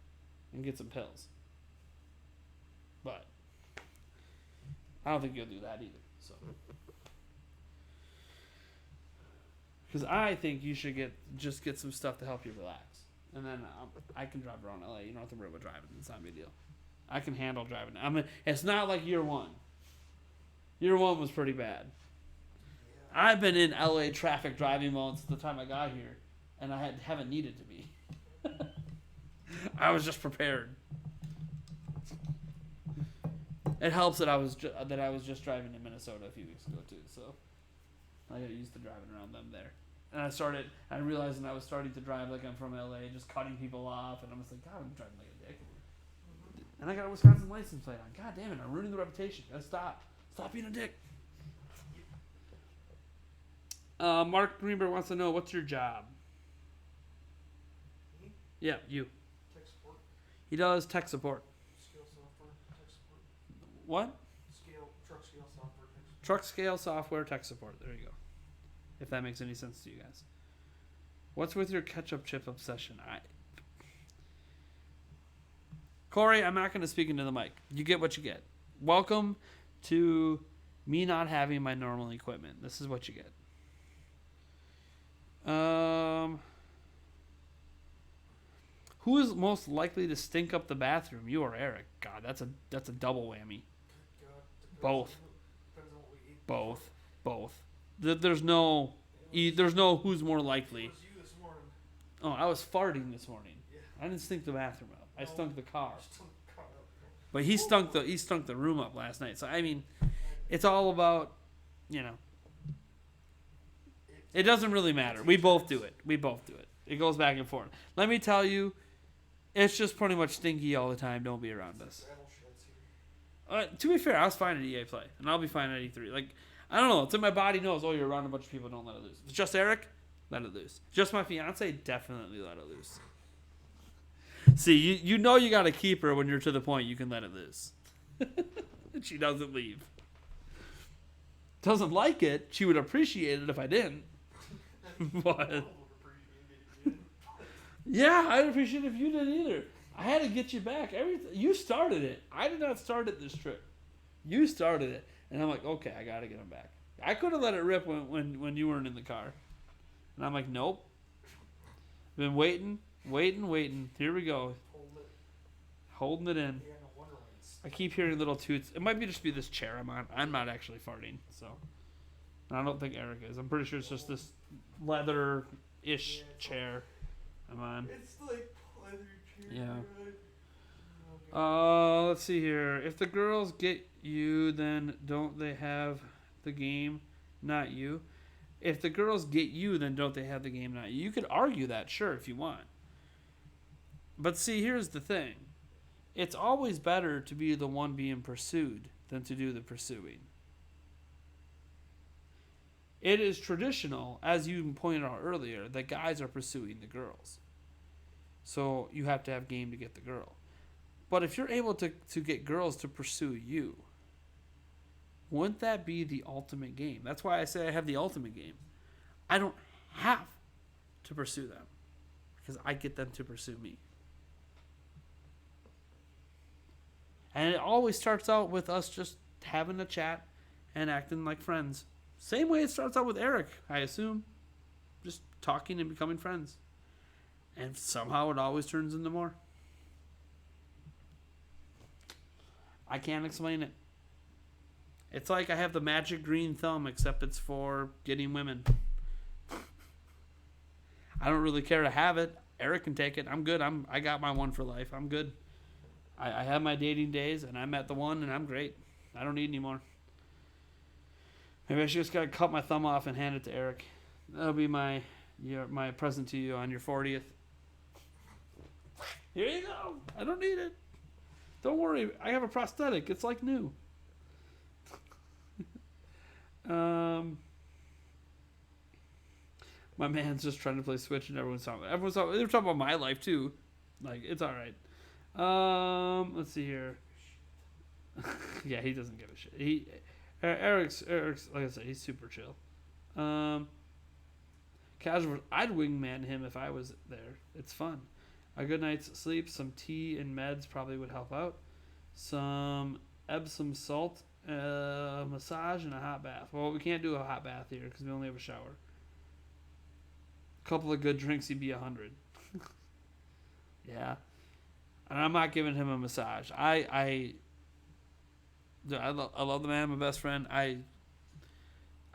and get some pills. But I don't think you'll do that either. So, because I think you should get some stuff to help you relax, and then I can drive around LA. You don't have to worry about driving. It's not a big deal. I can handle driving. It's not like year one. Year one was pretty bad. Yeah. I've been in LA traffic driving mode since the time I got here, and I haven't needed to be. I was just prepared. It helps that I was just driving in Minnesota a few weeks ago too, so I got used to driving around them there. And I realized when I was starting to drive like I'm from LA, just cutting people off, and I was like, God, I'm driving like a dick. And I got a Wisconsin license plate on. God damn it, I'm ruining the reputation. Gotta stop. Stop being a dick. Mark Greenberg wants to know, what's your job? Me? Yeah, you. Tech support. He does tech support. Scale software. Tech support. What? Truck scale software. Tech support. Truck scale software tech support. There you go. If that makes any sense to you guys. What's with your ketchup chip obsession? Corey, I'm not going to speak into the mic. You get what you get. Welcome to me not having my normal equipment. This is what you get. Who is most likely to stink up the bathroom? You or Eric? God, that's a double whammy. God, Both. Depends on what we eat. Both. There's no who's more likely. It was you this morning. Oh, I was farting this morning. Yeah. I didn't stink the bathroom up. I No. stunk the car. Still caught up. But he stunk the room up last night. So I mean, it's all about, you know. It doesn't really matter. We both do it. It goes back and forth. Let me tell you, it's just pretty much stinky all the time. Don't be around us. Saddle sheds here. To be fair, I was fine at EA Play, and I'll be fine at E3. Like, I don't know. It's in my body knows, oh, you're around a bunch of people, don't let it loose. If it's just Eric, let it loose. Just my fiance, definitely let it loose. See, you know you got to keep her when you're to the point you can let it loose. And she doesn't leave. Doesn't like it. She would appreciate it if I didn't. But yeah, I'd appreciate it if you didn't either. I had to get you back. You started it. I did not start it this trip. You started it. And I'm like, okay, I got to get him back. I could have let it rip when you weren't in the car. And I'm like, nope. Been waiting. Here we go. Holding it in. Yeah, no wonder why it's. I keep hearing little toots. It might just be this chair I'm on. I'm not actually farting, so. And I don't think Eric is. I'm pretty sure it's just this leather-ish chair I'm on. It's like leather chair. Yeah. Okay. Let's see here. If the girls get you, then don't they have the game, not you? If the girls get you, then don't they have the game, not you? You could argue that, sure, if you want. But see, here's the thing. It's always better to be the one being pursued than to do the pursuing. It is traditional, as you pointed out earlier, that guys are pursuing the girls. So you have to have game to get the girl. But if you're able to get girls to pursue you, wouldn't that be the ultimate game? That's why I say I have the ultimate game. I don't have to pursue them because I get them to pursue me. And it always starts out with us just having a chat and acting like friends. Same way it starts out with Eric, I assume. Just talking and becoming friends. And somehow it always turns into more. I can't explain it. It's like I have the magic green thumb, except it's for getting women. I don't really care to have it. Eric can take it. I'm good. I got my one for life. I'm good. I have my dating days, and I met the one, and I'm great. I don't need any more. Maybe I should just gotta cut my thumb off and hand it to Eric. That'll be my present to you on your 40th. Here you go. I don't need it. Don't worry. I have a prosthetic. It's like new. My man's just trying to play Switch, and everyone's talking. They were talking about my life too. Like, it's all right. Let's see here. Yeah, he doesn't give a shit. Eric's like I said, he's super chill. Casual. I'd wingman him if I was there. It's fun. A good night's sleep, some tea and meds probably would help out. Some Epsom salt, massage, and a hot bath. Well, we can't do a hot bath here because we only have a shower. A couple of good drinks, he'd be 100. Yeah. And I'm not giving him a massage. I love the man, my best friend. I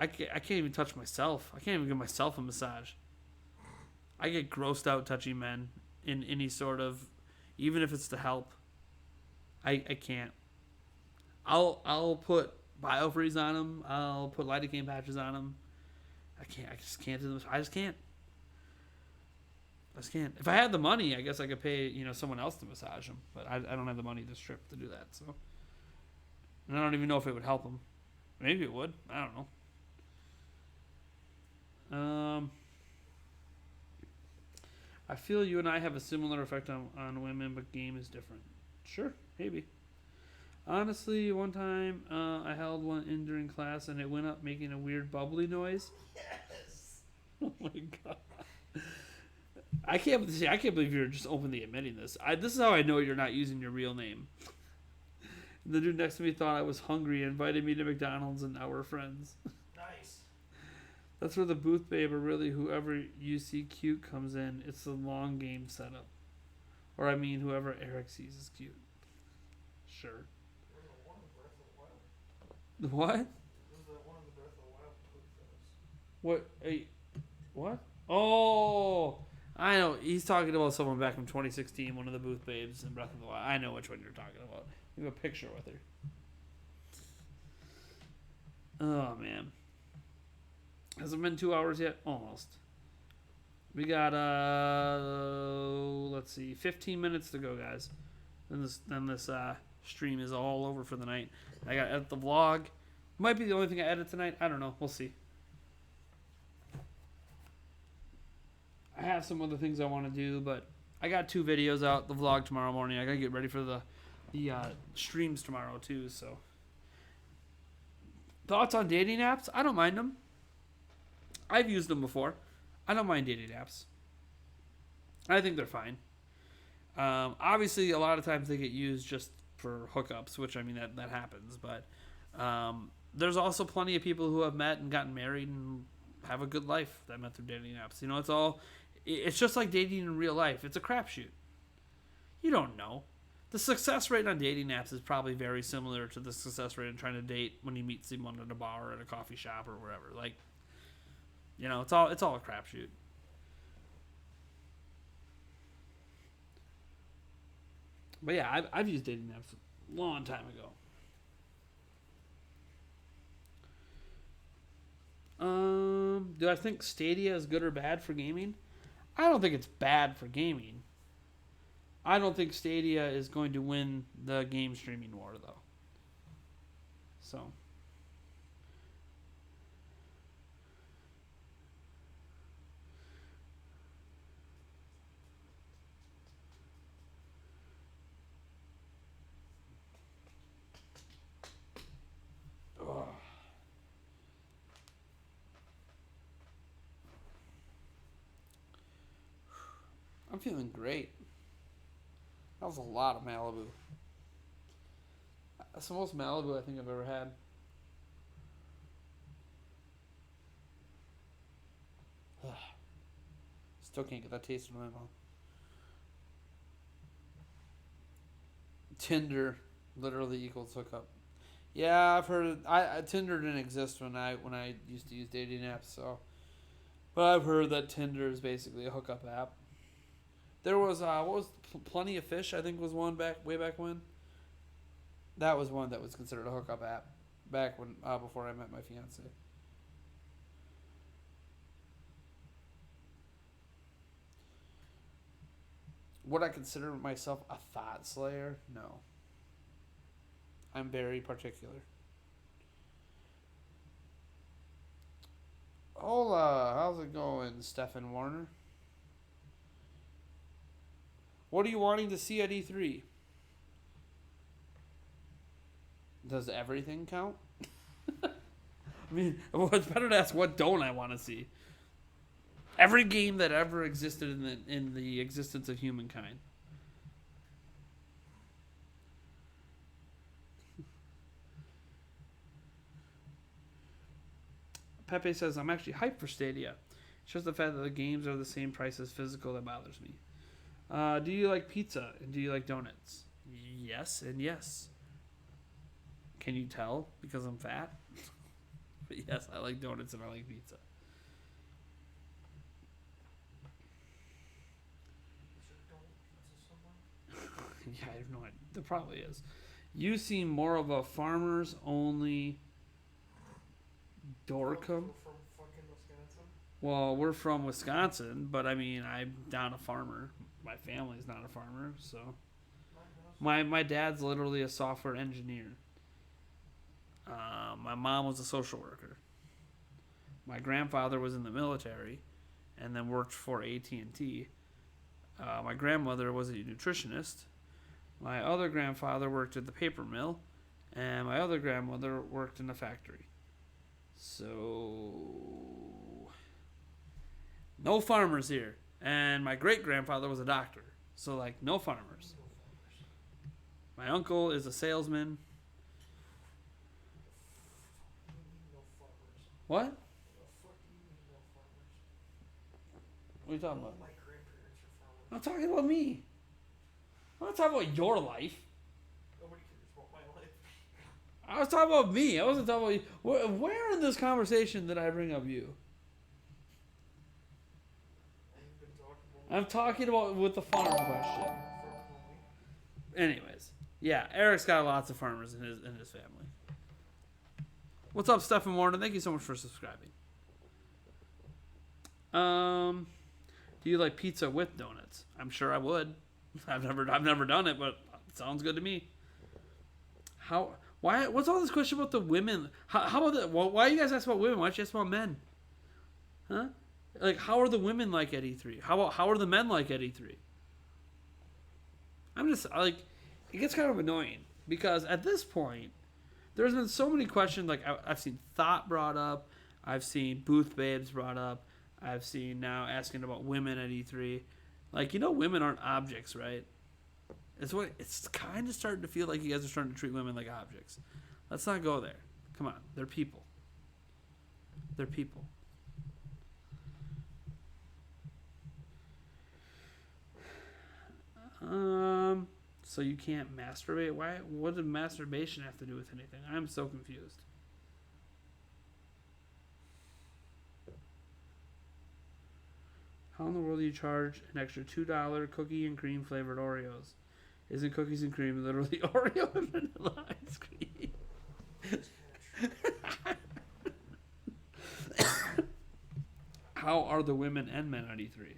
can't even touch myself. I can't even give myself a massage. I get grossed out touching men in any sort of, even if it's to help. I can't. I'll put biofreeze on them. I'll put lidocaine patches on them. I can't. I just can't do this. I just can't. If I had the money, I guess I could pay someone else to massage them. But I don't have the money this trip to do that. So, and I don't even know if it would help them. Maybe it would. I don't know. I feel you and I have a similar effect on women, but game is different. Sure, maybe. Honestly, one time I held one in during class and it went up making a weird bubbly noise. Yes. Oh my god. I can't believe you're just openly admitting this. This is how I know you're not using your real name. The dude next to me thought I was hungry and invited me to McDonald's, and now we're friends. Nice. That's where the booth babe, or really whoever you see cute, comes in. It's the long game setup. Or I mean, whoever Eric sees is cute. Sure. The what? There's that one in the Breath of the Wild booth that was... What? What? Oh, I know. He's talking about someone back from 2016, one of the booth babes in Breath of the Wild. I know which one you're talking about. You have a picture with her. Oh, man. Has it been 2 hours yet? Almost. We got, let's see, 15 minutes to go, guys. Then this stream is all over for the night. I got to edit the vlog. Might be the only thing I edit tonight. I don't know. We'll see. I have some other things I want to do, but I got 2 videos out. The vlog tomorrow morning. I got to get ready for the streams tomorrow, too, so. Thoughts on dating apps? I don't mind them. I've used them before. I don't mind dating apps. I think they're fine. Obviously, a lot of times they get used just for hookups, which, I mean, that happens. But there's also plenty of people who have met and gotten married and have a good life that met through dating apps. It's just like dating in real life. It's a crapshoot. You don't know. The success rate on dating apps is probably very similar to the success rate in trying to date when you meet someone at a bar or at a coffee shop or wherever. Like, it's all a crapshoot. But yeah, I've used dating apps a long time ago. Do I think Stadia is good or bad for gaming? I don't think it's bad for gaming. I don't think Stadia is going to win the game streaming war, though. So. Ugh. I'm feeling great. That was a lot of Malibu. That's the most Malibu I think I've ever had. Still can't get that taste in my mouth. Tinder literally equals hookup. Yeah, I've heard. Tinder didn't exist when I used to use dating apps. So, but I've heard that Tinder is basically a hookup app. There was what was Plenty of Fish? I think was one way back when. That was one that was considered a hookup app back when before I met my fiance. Would I consider myself a thought slayer? No. I'm very particular. Hola, how's it going, Stephen Warner? What are you wanting to see at E3? Does everything count? I mean, well, it's better to ask what don't I want to see. Every game that ever existed in the existence of humankind. Pepe says, I'm actually hyped for Stadia. It's just the fact that the games are the same price as physical that bothers me. Do you like pizza? And do you like donuts? Yes and yes. Can you tell because I'm fat? But yes, I like donuts and I like pizza. Yeah, I have no idea. There probably is. You seem more of a farmers only Dorcom. From fucking Wisconsin. Well, we're from Wisconsin, but I mean, I'm not a farmer. My family's not a farmer, so my dad's literally a software engineer. My mom was a social worker. My grandfather was in the military, and then worked for AT&T. My grandmother was a nutritionist. My other grandfather worked at the paper mill, and my other grandmother worked in a factory. So, no farmers here. And my great grandfather was a doctor. So, like, no farmers. My uncle is a salesman. What? What are you talking about? My grandparents are farmers. I'm talking about me. I'm not talking about your life. Nobody cares about my life. I was talking about me. I wasn't talking about you. Where in this conversation did I bring up you? I've been talking about. I'm talking about with the farm question. Anyways, yeah, Eric's got lots of farmers in his family. What's up, Stephen Warren? Thank you so much for subscribing. Do you like pizza with donuts? I'm sure I would. I've never done it, but it sounds good to me. What's all this question about the women? How about that? Why you guys ask about women? Why don't you ask about men? Huh? Like, how are the women like at E3? How are the men like at E3? I'm just like, it gets kind of annoying because at this point, there's been so many questions. Like I've seen Thought brought up, I've seen Booth Babes brought up, I've seen now asking about women at E3. Like, women aren't objects, right? It's kind of starting to feel like you guys are starting to treat women like objects. Let's not go there. Come on, they're people. They're people. So you can't masturbate? Why? What does masturbation have to do with anything? I'm so confused. How in the world do you charge an extra $2 cookie and cream flavored Oreos? Isn't cookies and cream literally Oreo and vanilla ice cream? How are the women and men at E3?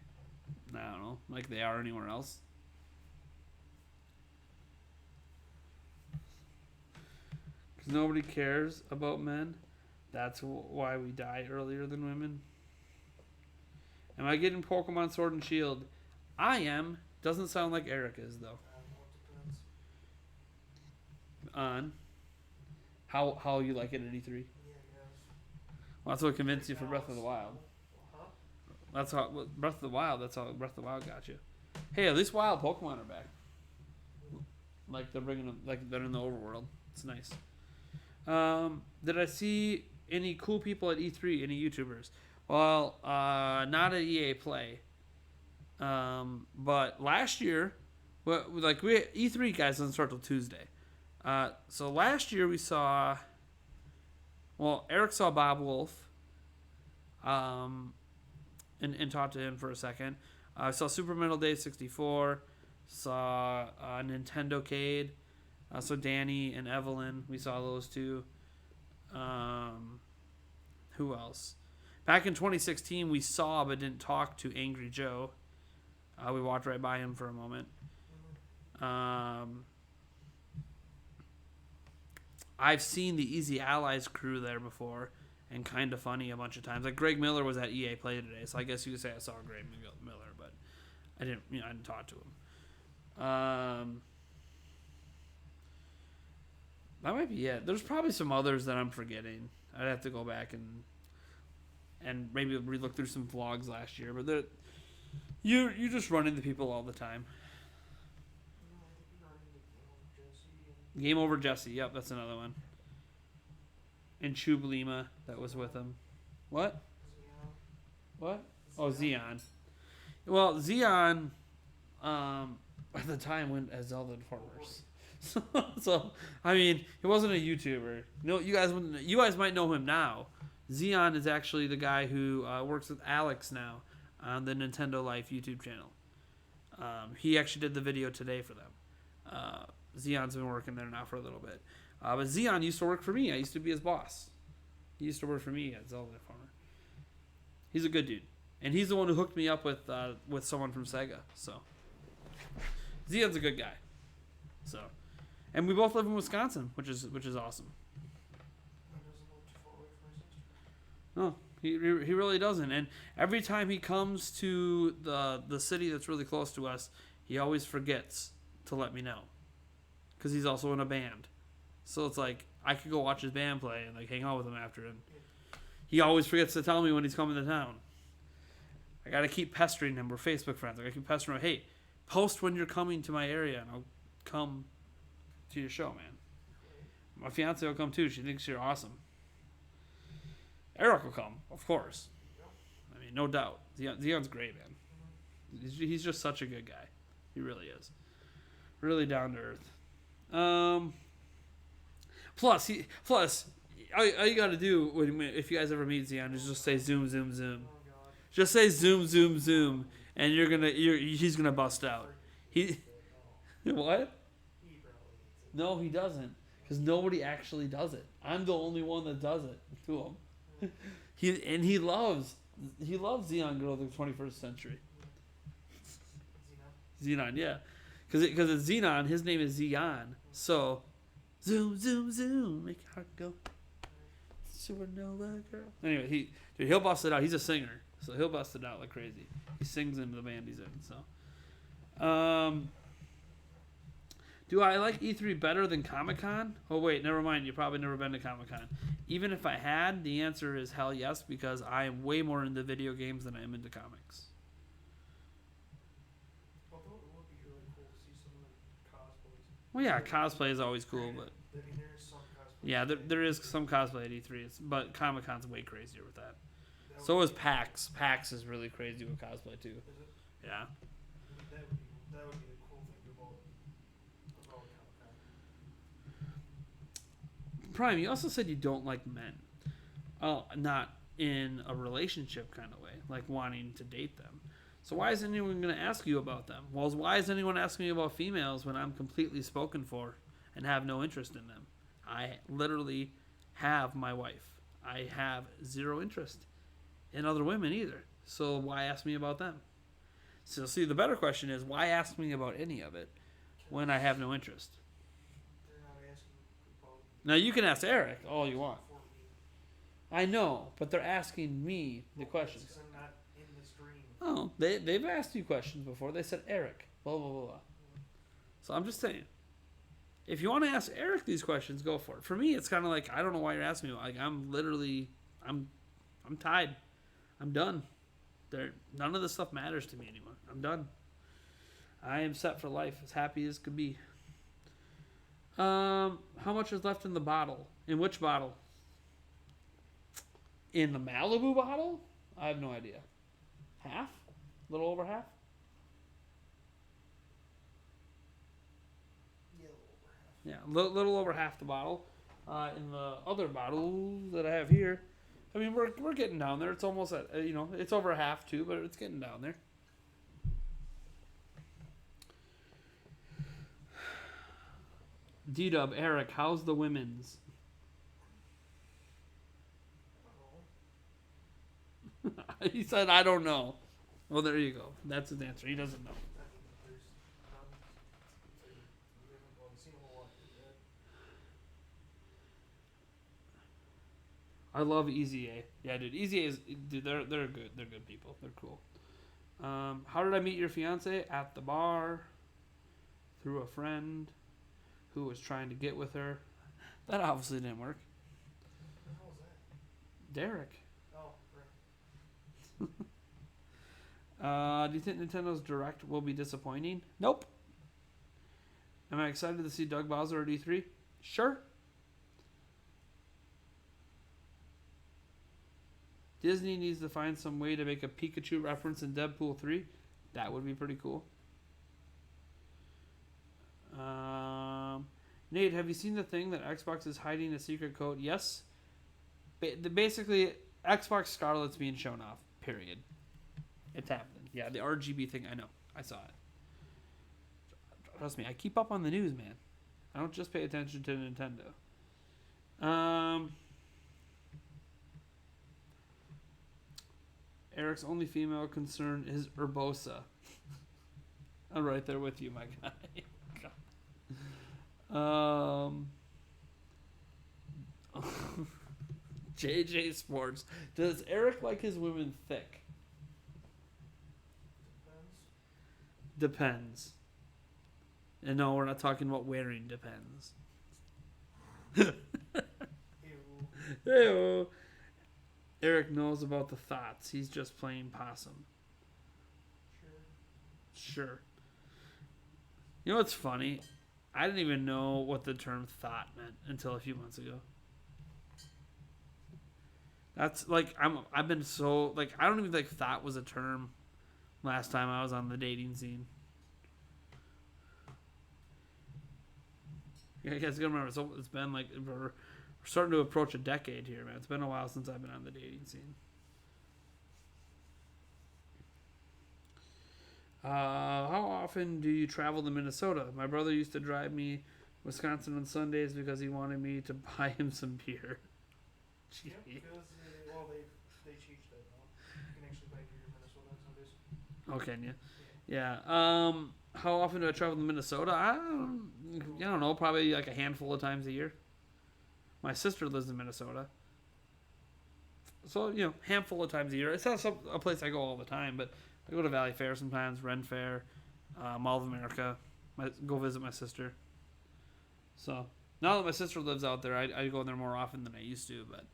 I don't know. Like they are anywhere else. Because nobody cares about men. That's why we die earlier than women. Am I getting Pokemon Sword and Shield? I am. Doesn't sound like Eric is, though. On how you like it at E3? Yeah, Well, that's what convinced you for Breath of the Wild. That's how Breath of the Wild. That's how Breath of the Wild got you. Hey, at least wild Pokemon are back. Like they're bringing them, like they're in the overworld. It's nice. Did I see any cool people at E3? Any YouTubers? Well, not at EA Play. But last year, well, like we E3 guys doesn't start till Tuesday. So last year we saw. Well, Eric saw Bob Wolf. And talked to him for a second. I saw Super Metal Day 64. Saw Nintendo Cade. So Danny and Evelyn, we saw those two. Who else? Back in 2016, we saw but didn't talk to Angry Joe. We walked right by him for a moment. I've seen the Easy Allies crew there before, and Kind of Funny a bunch of times. Like Greg Miller was at EA Play today, so I guess you could say I saw Greg Miller, but I didn't talk to him. That might be it. There's probably some others that I'm forgetting. I'd have to go back and maybe relook through some vlogs last year, but you just run into people all the time. Game Over Jesse. Yep, that's another one. And Chub Lima that was with him. What? What? Oh, Xeon. Well, Xeon at the time went as Zelda Informers. So I mean, he wasn't a YouTuber. No, you guys might know him now. Xeon is actually the guy who works with Alex now on the Nintendo Life YouTube channel. He actually did the video today for them. Xeon's been working there now for a little bit. But Xeon used to work for me. I used to be his boss. He used to work for me at Zelda Informer. He's a good dude. And he's the one who hooked me up with someone from Sega. So Xeon's a good guy. So, and we both live in Wisconsin, which is awesome. No, he really doesn't. And every time he comes to the city that's really close to us, he always forgets to let me know, because he's also in a band. So it's like I could go watch his band play and like hang out with him after, and he always forgets to tell me when he's coming to town. I gotta keep pestering him. We're Facebook friends. I gotta keep pestering him. Hey, post when you're coming to my area, and I'll come to your show, man. My fiance will come too. She thinks you're awesome. Eric will come, of course. I mean, no doubt. Zion's great, man. He's just such a good guy. He really is. Really down to earth. Plus, all you got to do if you guys ever meet Zion is just say zoom, zoom, zoom. Just say zoom, zoom, zoom, and he's gonna bust out. What? No, he doesn't, because nobody actually does it. I'm the only one that does it to him. He loves Xeon Girl of the 21st Century. Xenon, yeah, because it's Xenon. His name is Xeon. So, zoom, zoom, zoom, make your heart go. Supernova girl. Anyway, he'll bust it out. He's a singer, so he'll bust it out like crazy. He sings in the band he's in. So, do I like E3 better than Comic-Con? Oh wait, never mind. You've probably never been to Comic-Con. Even if I had, the answer is hell yes, because I am way more into video games than I am into comics. Although it would be really cool to see some of the cosplays. Well, yeah, cosplay is always cool, but I mean, there is some cosplay. yeah, there is some cosplay at E3, but Comic-Con's way crazier with that. So is PAX. PAX is really crazy with cosplay too. Is it? Yeah. That would be the cool thing about Comic-Con. Prime, you also said you don't like men. Oh, not in a relationship kind of way, like wanting to date them. So why is anyone going to ask you about them? Well, why is anyone asking me about females when I'm completely spoken for and have no interest in them? I literally have my wife. I have zero interest in other women either. So why ask me about them? So see, the better question is, why ask me about any of it when I have no interest? They're not asking about Now you can ask Eric all you want. I know, but they're asking me the questions. Because I'm not in the stream. Oh, they've asked you questions before. They said Eric, blah blah blah blah. So I'm just saying, if you want to ask Eric these questions, go for it. For me, it's kind of like, I don't know why you're asking me. Like I'm tied. I'm done. None of this stuff matters to me anymore. I'm done. I am set for life, as happy as could be. How much is left in the bottle? In which bottle? In the Malibu bottle? I have no idea. Half? A little over half? Yeah, little over half the bottle. In the other bottle that I have here, I mean, we're getting down there. It's almost at it's over half too, but it's getting down there. D Dub Eric, how's the women's? I don't know. He said, I don't know. Well, there you go. That's his answer. He doesn't know. I mean, there's none. We haven't seen a whole lot yet. I love Easy A. Yeah, dude. Easy A is dude. They're good. They're good people. They're cool. How did I meet your fiance? At the bar, through a friend who was trying to get with her. That obviously didn't work. What the hell is that? Derek. Oh, right. Do you think Nintendo's Direct will be disappointing? Nope. Am I excited to see Doug Bowser at E3? Sure. Disney needs to find some way to make a Pikachu reference in Deadpool 3. That would be pretty cool. Nate, have you seen the thing that Xbox is hiding a secret code? Yes. Basically, Xbox Scarlet's being shown off. Period. It's happening. Yeah, the RGB thing, I know. I saw it. Trust me, I keep up on the news, man. I don't just pay attention to Nintendo. Eric's only female concern is Urbosa. I'm right there with you, my guy. JJ Sports. Does Eric like his women thick? Depends. And no, we're not talking about wearing depends. Ew. Hey-o. Eric knows about the thoughts. He's just playing possum. Sure. You know what's funny? I didn't even know what the term thought meant until a few months ago. That's like I've been so like I don't even think thought was a term last time I was on the dating scene. Yeah, you guys gotta remember it's been like we're starting to approach a decade here, man. It's been a while since I've been on the dating scene. How often do you travel to Minnesota? My brother used to drive me Wisconsin on Sundays because he wanted me to buy him some beer. Gee. Yep, because they changed that now. You can actually buy beer in Minnesota on Sundays. Oh, can you? Yeah. How often do I travel to Minnesota? I don't know. Probably like a handful of times a year. My sister lives in Minnesota. So, handful of times a year. It's not a place I go all the time, but I go to Valley Fair sometimes, Ren Fair, Mall of America. Go visit my sister. So, now that my sister lives out there, I go there more often than I used to, but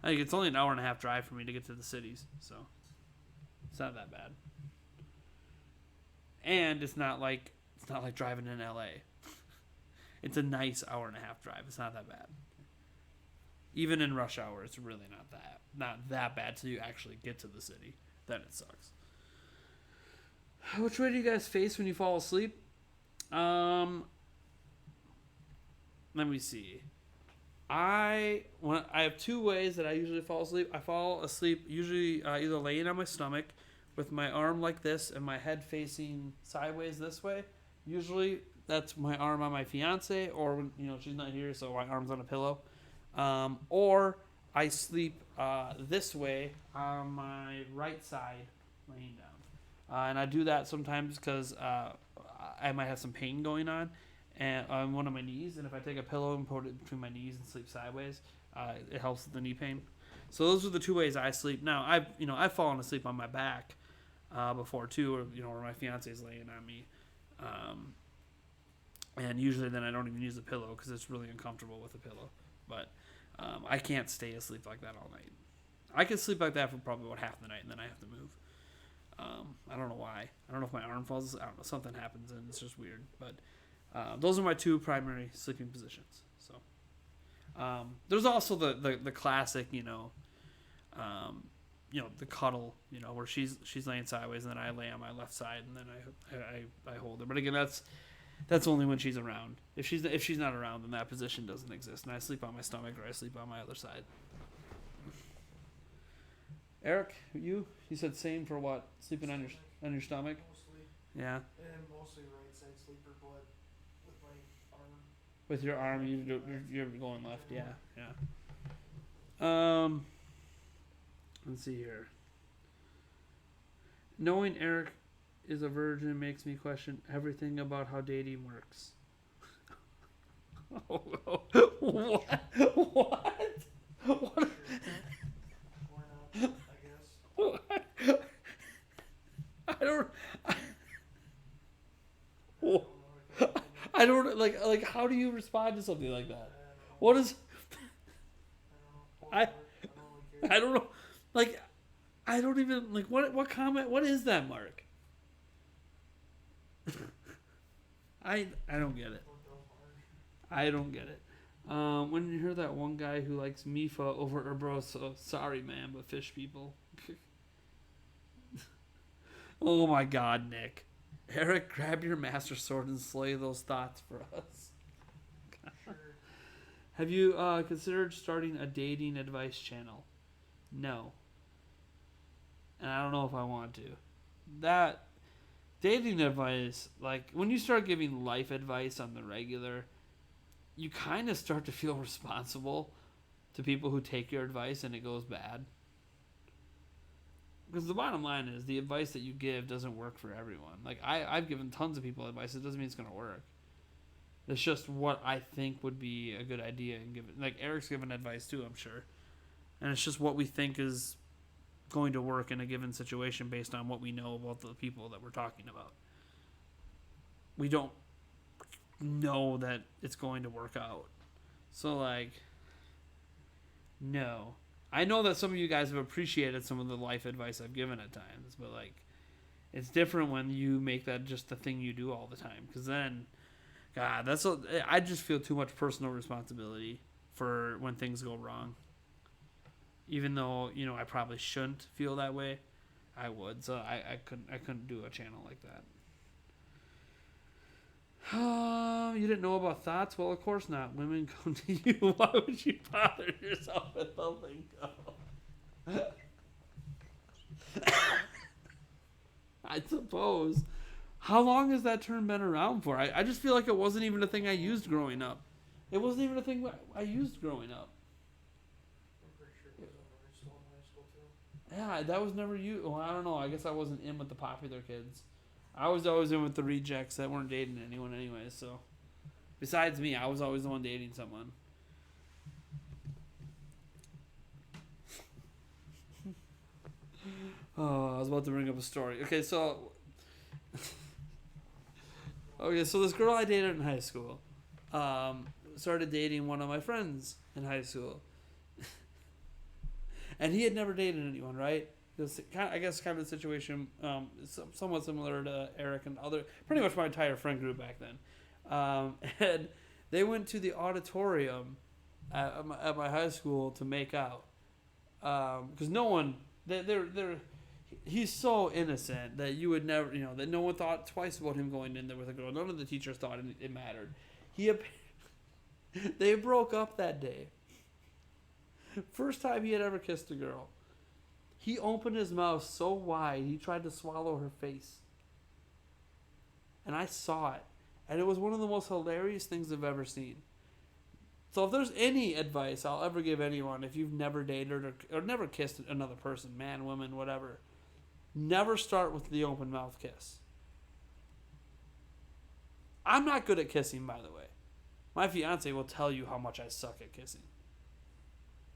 I think it's only an hour and a half drive for me to get to the cities, so it's not that bad. And it's not like driving in LA. It's a nice hour and a half drive. It's not that bad. Even in rush hour, it's really not that bad till you actually get to the city. Then it sucks. Which way do you guys face when you fall asleep? Let me see. I have two ways that I usually fall asleep. I fall asleep usually either laying on my stomach with my arm like this and my head facing sideways this way. Usually that's my arm on my fiance, or when she's not here, so my arm's on a pillow. Or I sleep this way on my right side, laying down. And I do that sometimes because I might have some pain going on on one of my knees, and if I take a pillow and put it between my knees and sleep sideways, it helps with the knee pain. So those are the two ways I sleep. Now I've fallen asleep on my back before too, or where my fiance is laying on me, and usually then I don't even use a pillow because it's really uncomfortable with a pillow. But I can't stay asleep like that all night. I can sleep like that for probably about half the night, and then I have to move. I don't know why. I don't know if my arm falls. I don't know. Something happens, and it's just weird. But those are my two primary sleeping positions. So there's also the classic, the cuddle, where she's laying sideways, and then I lay on my left side, and then I hold her. But again, that's That's only when she's around. If she's not around, then that position doesn't exist, and I sleep on my stomach or I sleep on my other side. Eric, you said same for what? Sleeping on your stomach? Mostly, Yeah. and mostly right side sleeper, but with my arm. With your arm, you're going left. Yeah, yeah. Let's see here. Knowing Eric is a virgin makes me question everything about how dating works. What? What? What? Why not? I guess. What? I don't. I don't like. How do you respond to something like that? What is? I don't know. Like, I don't even like. What comment? What is that, Mark? I don't get it. I don't get it. When you hear that one guy who likes Mifa over Urbro, so sorry, man, but fish people. Oh my God, Nick. Eric, grab your master sword and slay those thoughts for us. Sure. Have you considered starting a dating advice channel? No. And I don't know if I want to. That dating advice, like when you start giving life advice on the regular, you kind of start to feel responsible to people who take your advice and it goes bad. Because the bottom line is the advice that you give doesn't work for everyone. Like I've given tons of people advice. It doesn't mean it's going to work. It's just what I think would be a good idea and give it. Like Eric's given advice too, I'm sure. And it's just what we think is going to work in a given situation based on what we know about the people that we're talking about. We don't know that it's going to work out. So like, no. I know that some of you guys have appreciated some of the life advice I've given at times, but like, it's different when you make that just the thing you do all the time. Because then, God, I just feel too much personal responsibility for when things go wrong. Even though I probably shouldn't feel that way, I would. So I couldn't do a channel like that. You didn't know about thoughts? Well, of course not. Women come to you. Why would you bother yourself with something? I suppose. How long has that term been around for? I just feel like it wasn't even a thing I used growing up. It wasn't even a thing I used growing up. I'm pretty sure it was in high school too. Yeah, that was never used. Well, I don't know. I guess I wasn't in with the popular kids. I was always in with the rejects that weren't dating anyone anyways, so. Besides me, I was always the one dating someone. Oh, I was about to bring up a story. Okay, so this girl I dated in high school started dating one of my friends in high school. And he had never dated anyone, right? It was I guess kind of the situation somewhat similar to Eric and pretty much my entire friend group back then. And they went to the auditorium at my high school to make out. Because no one, he's so innocent that you would never, that no one thought twice about him going in there with a girl. None of the teachers thought it mattered. They broke up that day. First time he had ever kissed a girl. He opened his mouth so wide, he tried to swallow her face. And I saw it. And it was one of the most hilarious things I've ever seen. So if there's any advice I'll ever give anyone, if you've never dated or never kissed another person, man, woman, whatever, never start with the open mouth kiss. I'm not good at kissing, by the way. My fiance will tell you how much I suck at kissing.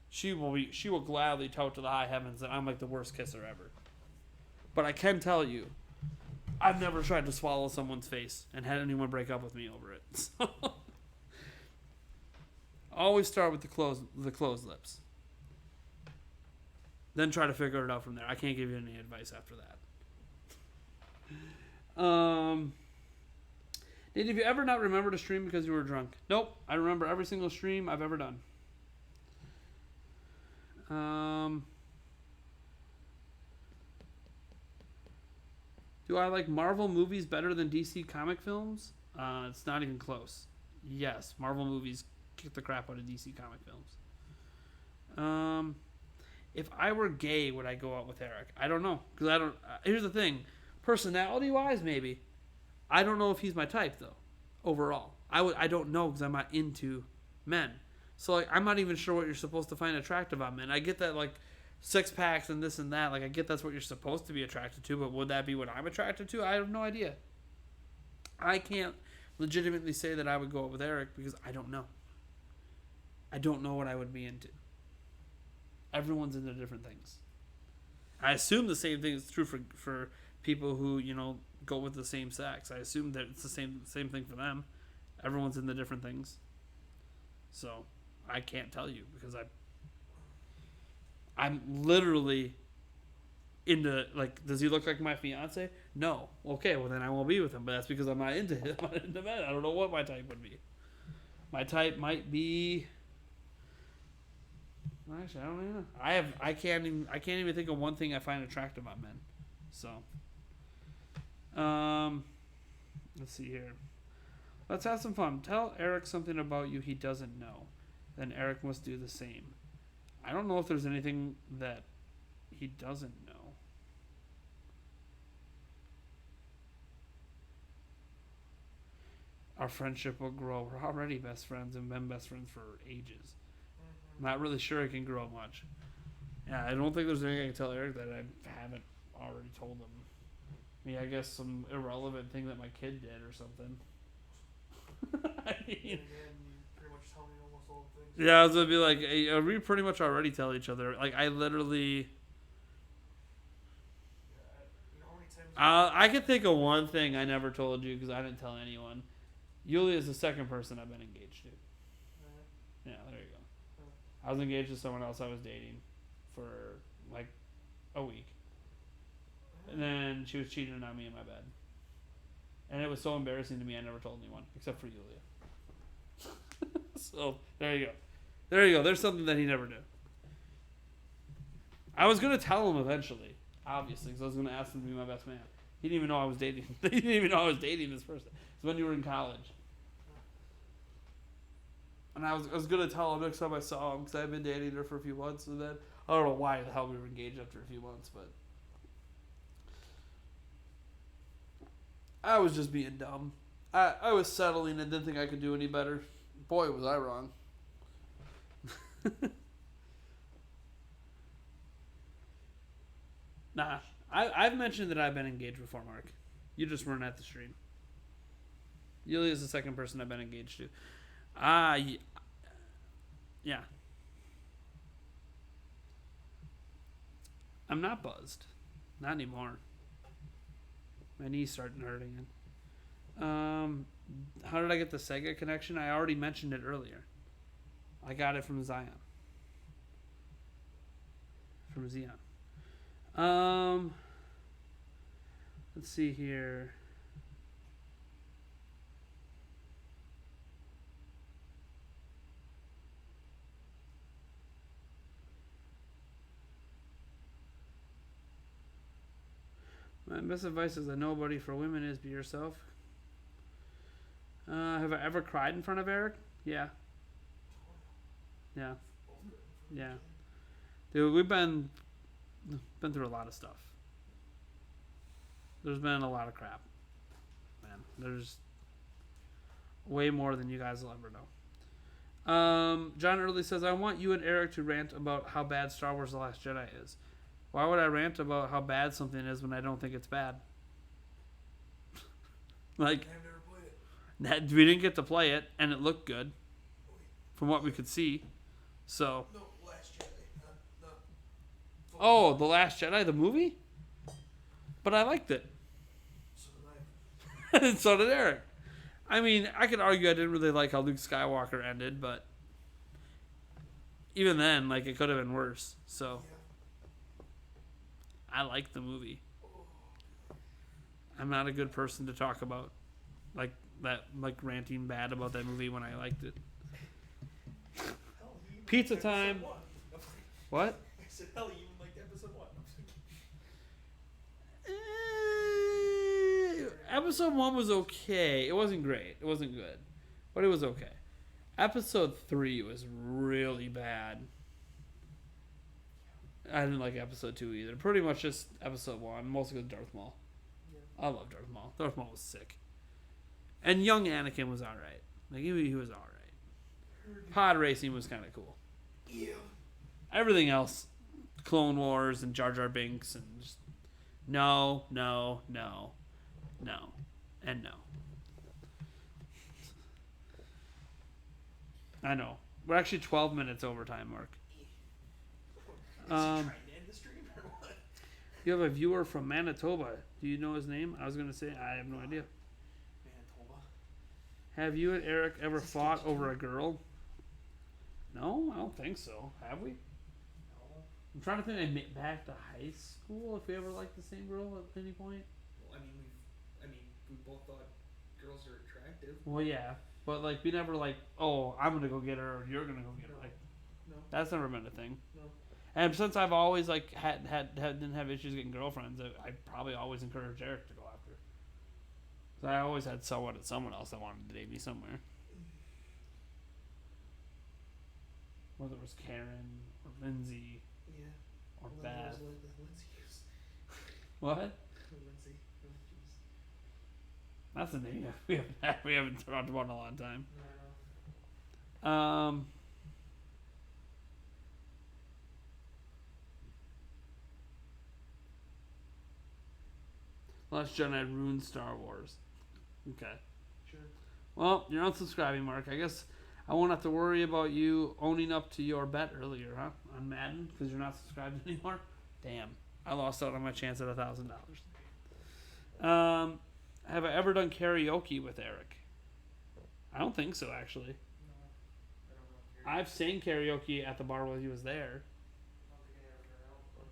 She will gladly tout to the high heavens that I'm like the worst kisser ever. But I can tell you, I've never tried to swallow someone's face and had anyone break up with me over it. So, always start with the closed lips. Then try to figure it out from there. I can't give you any advice after that. Did you ever not remember to stream because you were drunk? Nope. I remember every single stream I've ever done. Do I like Marvel movies better than DC comic films? It's not even close. Yes, Marvel movies kick the crap out of DC comic films. If I were gay, would I go out with Eric? I don't know, because I don't. Here's the thing, personality wise, maybe. I don't know if he's my type though. Overall, I don't know because I'm not into men. So like, I'm not even sure what you're supposed to find attractive on men. I get that like six packs and this and that. Like I get that's what you're supposed to be attracted to, but would that be what I'm attracted to? I have no idea. I can't legitimately say that I would go out with Eric because I don't know. I don't know what I would be into. Everyone's into different things. I assume the same thing is true for people who, go with the same sex. I assume that it's the same thing for them. Everyone's into different things. So, I can't tell you because I'm literally into, like, does he look like my fiance? No. Okay, well then I won't be with him, but that's because I'm not into him. I'm not into men. I don't know what my type would be. My type might be... Actually, I don't even know. I can't even think of one thing I find attractive on men. So, let's see here. Let's have some fun. Tell Eric something about you he doesn't know. Then Eric must do the same. I don't know if there's anything that he doesn't know. Our friendship will grow. We're already best friends and been best friends for ages. Not really sure it can grow much. Yeah, I don't think there's anything I can tell Eric that I haven't already told him. I mean, I guess some irrelevant thing that my kid did or something. I mean, Again, you pretty much tell me almost all the things. yeah, I was gonna be like, hey, we pretty much already tell each other. Like, I literally, You know how many times? I could think of one thing I never told you because I didn't tell anyone. Yulia is the second person I've been engaged to. Yeah, there you go. I was engaged to someone else I was dating for like a week. And then she was cheating on me in my bed. And it was so embarrassing to me I never told anyone, except for Yulia. So, there you go. There you go. There's something that he never did. I was going to tell him eventually, obviously, because I was going to ask him to be my best man. He didn't even know I was dating. He didn't even know I was dating this person. It's when you were in college. And I was going to tell him next time I saw him, because I had been dating her for a few months, and then I don't know why the hell we were engaged after a few months, but I was just being dumb. I was settling and didn't think I could do any better. Boy, was I wrong. Nah, I've mentioned that I've been engaged before, Mark. You just weren't at the stream. Yulia is the second person I've been engaged to. Yeah. I'm not buzzed. Not anymore. My knee's starting to hurt again. How did I get the Sega connection? I already mentioned it earlier. I got it from Zion. From Xeon. Let's see here. My best advice as a nobody for women is be yourself. Have I ever cried in front of Eric? Yeah. Yeah. Yeah. Dude, we've been through a lot of stuff. There's been a lot of crap. Man, there's way more than you guys will ever know. John Early says, I want you and Eric to rant about how bad Star Wars The Last Jedi is. Why would I rant about how bad something is when I don't think it's bad? Like, I've never played it. that we didn't get to play it, and it looked good from what we could see. So, No, Last Jedi. Not oh, The Last Jedi, the movie? But I liked it. So did I. And so did Eric. I mean, I could argue I didn't really like how Luke Skywalker ended, but even then, like, it could have been worse. So, Yeah. I liked the movie. I'm not a good person to talk about like that, like ranting bad about that movie when I liked it. Hell, he even Pizza liked time. episode 1. What? I said, hell, he even liked episode 1. Episode 1 was okay. It wasn't great. It wasn't good, but it was okay. Episode 3 was really bad. I didn't like episode 2 either. Pretty much just episode 1, mostly with Darth Maul. Yeah. I love Darth Maul. Darth Maul was sick. And young Anakin was alright. Like, he was alright. Pod racing was kind of cool. Yeah. Everything else, Clone Wars and Jar Jar Binks and just no, and no. I know. We're actually 12 minutes overtime, Mark. Trying to end the stream or what? You have a viewer from Manitoba. Do you know his name? I was going to say, I have no idea. Manitoba. Have you and Eric ever fought over a girl? No, I don't think so. Have we? No. I'm trying to think back to high school if we ever liked the same girl at any point. Well, we both thought girls are attractive. Well, yeah. But, like, we never, like, oh, I'm going to go get her or you're going to go get her. Like, No. that's never been a thing. No. And since I've always, like, didn't have issues getting girlfriends, I probably always encouraged Eric to go after her. So I always had someone else that wanted to date me somewhere. Whether it was Karen or Lindsay Yeah. or Well, that Beth. was Lindsay. What? Lindsay. That's a name we haven't talked about in a long time. No. Last Jedi ruined Star Wars. Okay. Sure. Well, you're unsubscribing, Mark. I guess I won't have to worry about you owning up to your bet earlier, huh? On Madden, because you're not subscribed anymore. Damn, I lost out on my chance at $1,000. Have I ever done karaoke with Eric? I don't think so, actually. No. I don't know. I've sang karaoke at the bar while he was there. I don't think I ever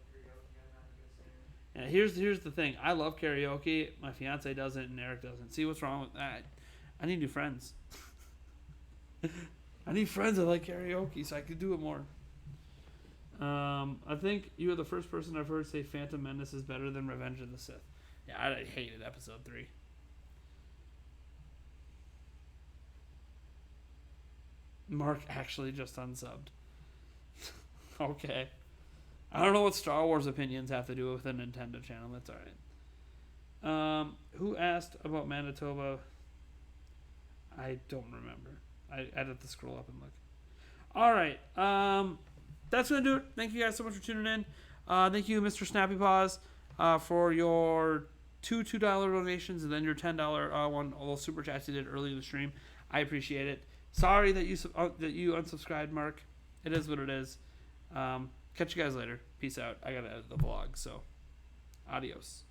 karaoke. I'm not a good singer. Yeah, here's the thing. I love karaoke. My fiance doesn't, and Eric doesn't. See what's wrong with that? I need new friends. I need friends that like karaoke so I can do it more. I think you are the first person I've heard say Phantom Menace is better than Revenge of the Sith. Yeah, I hated episode 3. Mark actually just unsubbed. Okay. I don't know what Star Wars opinions have to do with the Nintendo channel. That's alright. Who asked about Manitoba? I don't remember. I'd have to scroll up and look. Alright. That's going to do it. Thank you guys so much for tuning in. Thank you, Mr. Snappy Paws, for your two $2 donations and then your $10 one, all those super chats you did early in the stream. I appreciate it. Sorry that you unsubscribed, Mark. It is what it is. Catch you guys later. Peace out. I got to edit the vlog, so adios.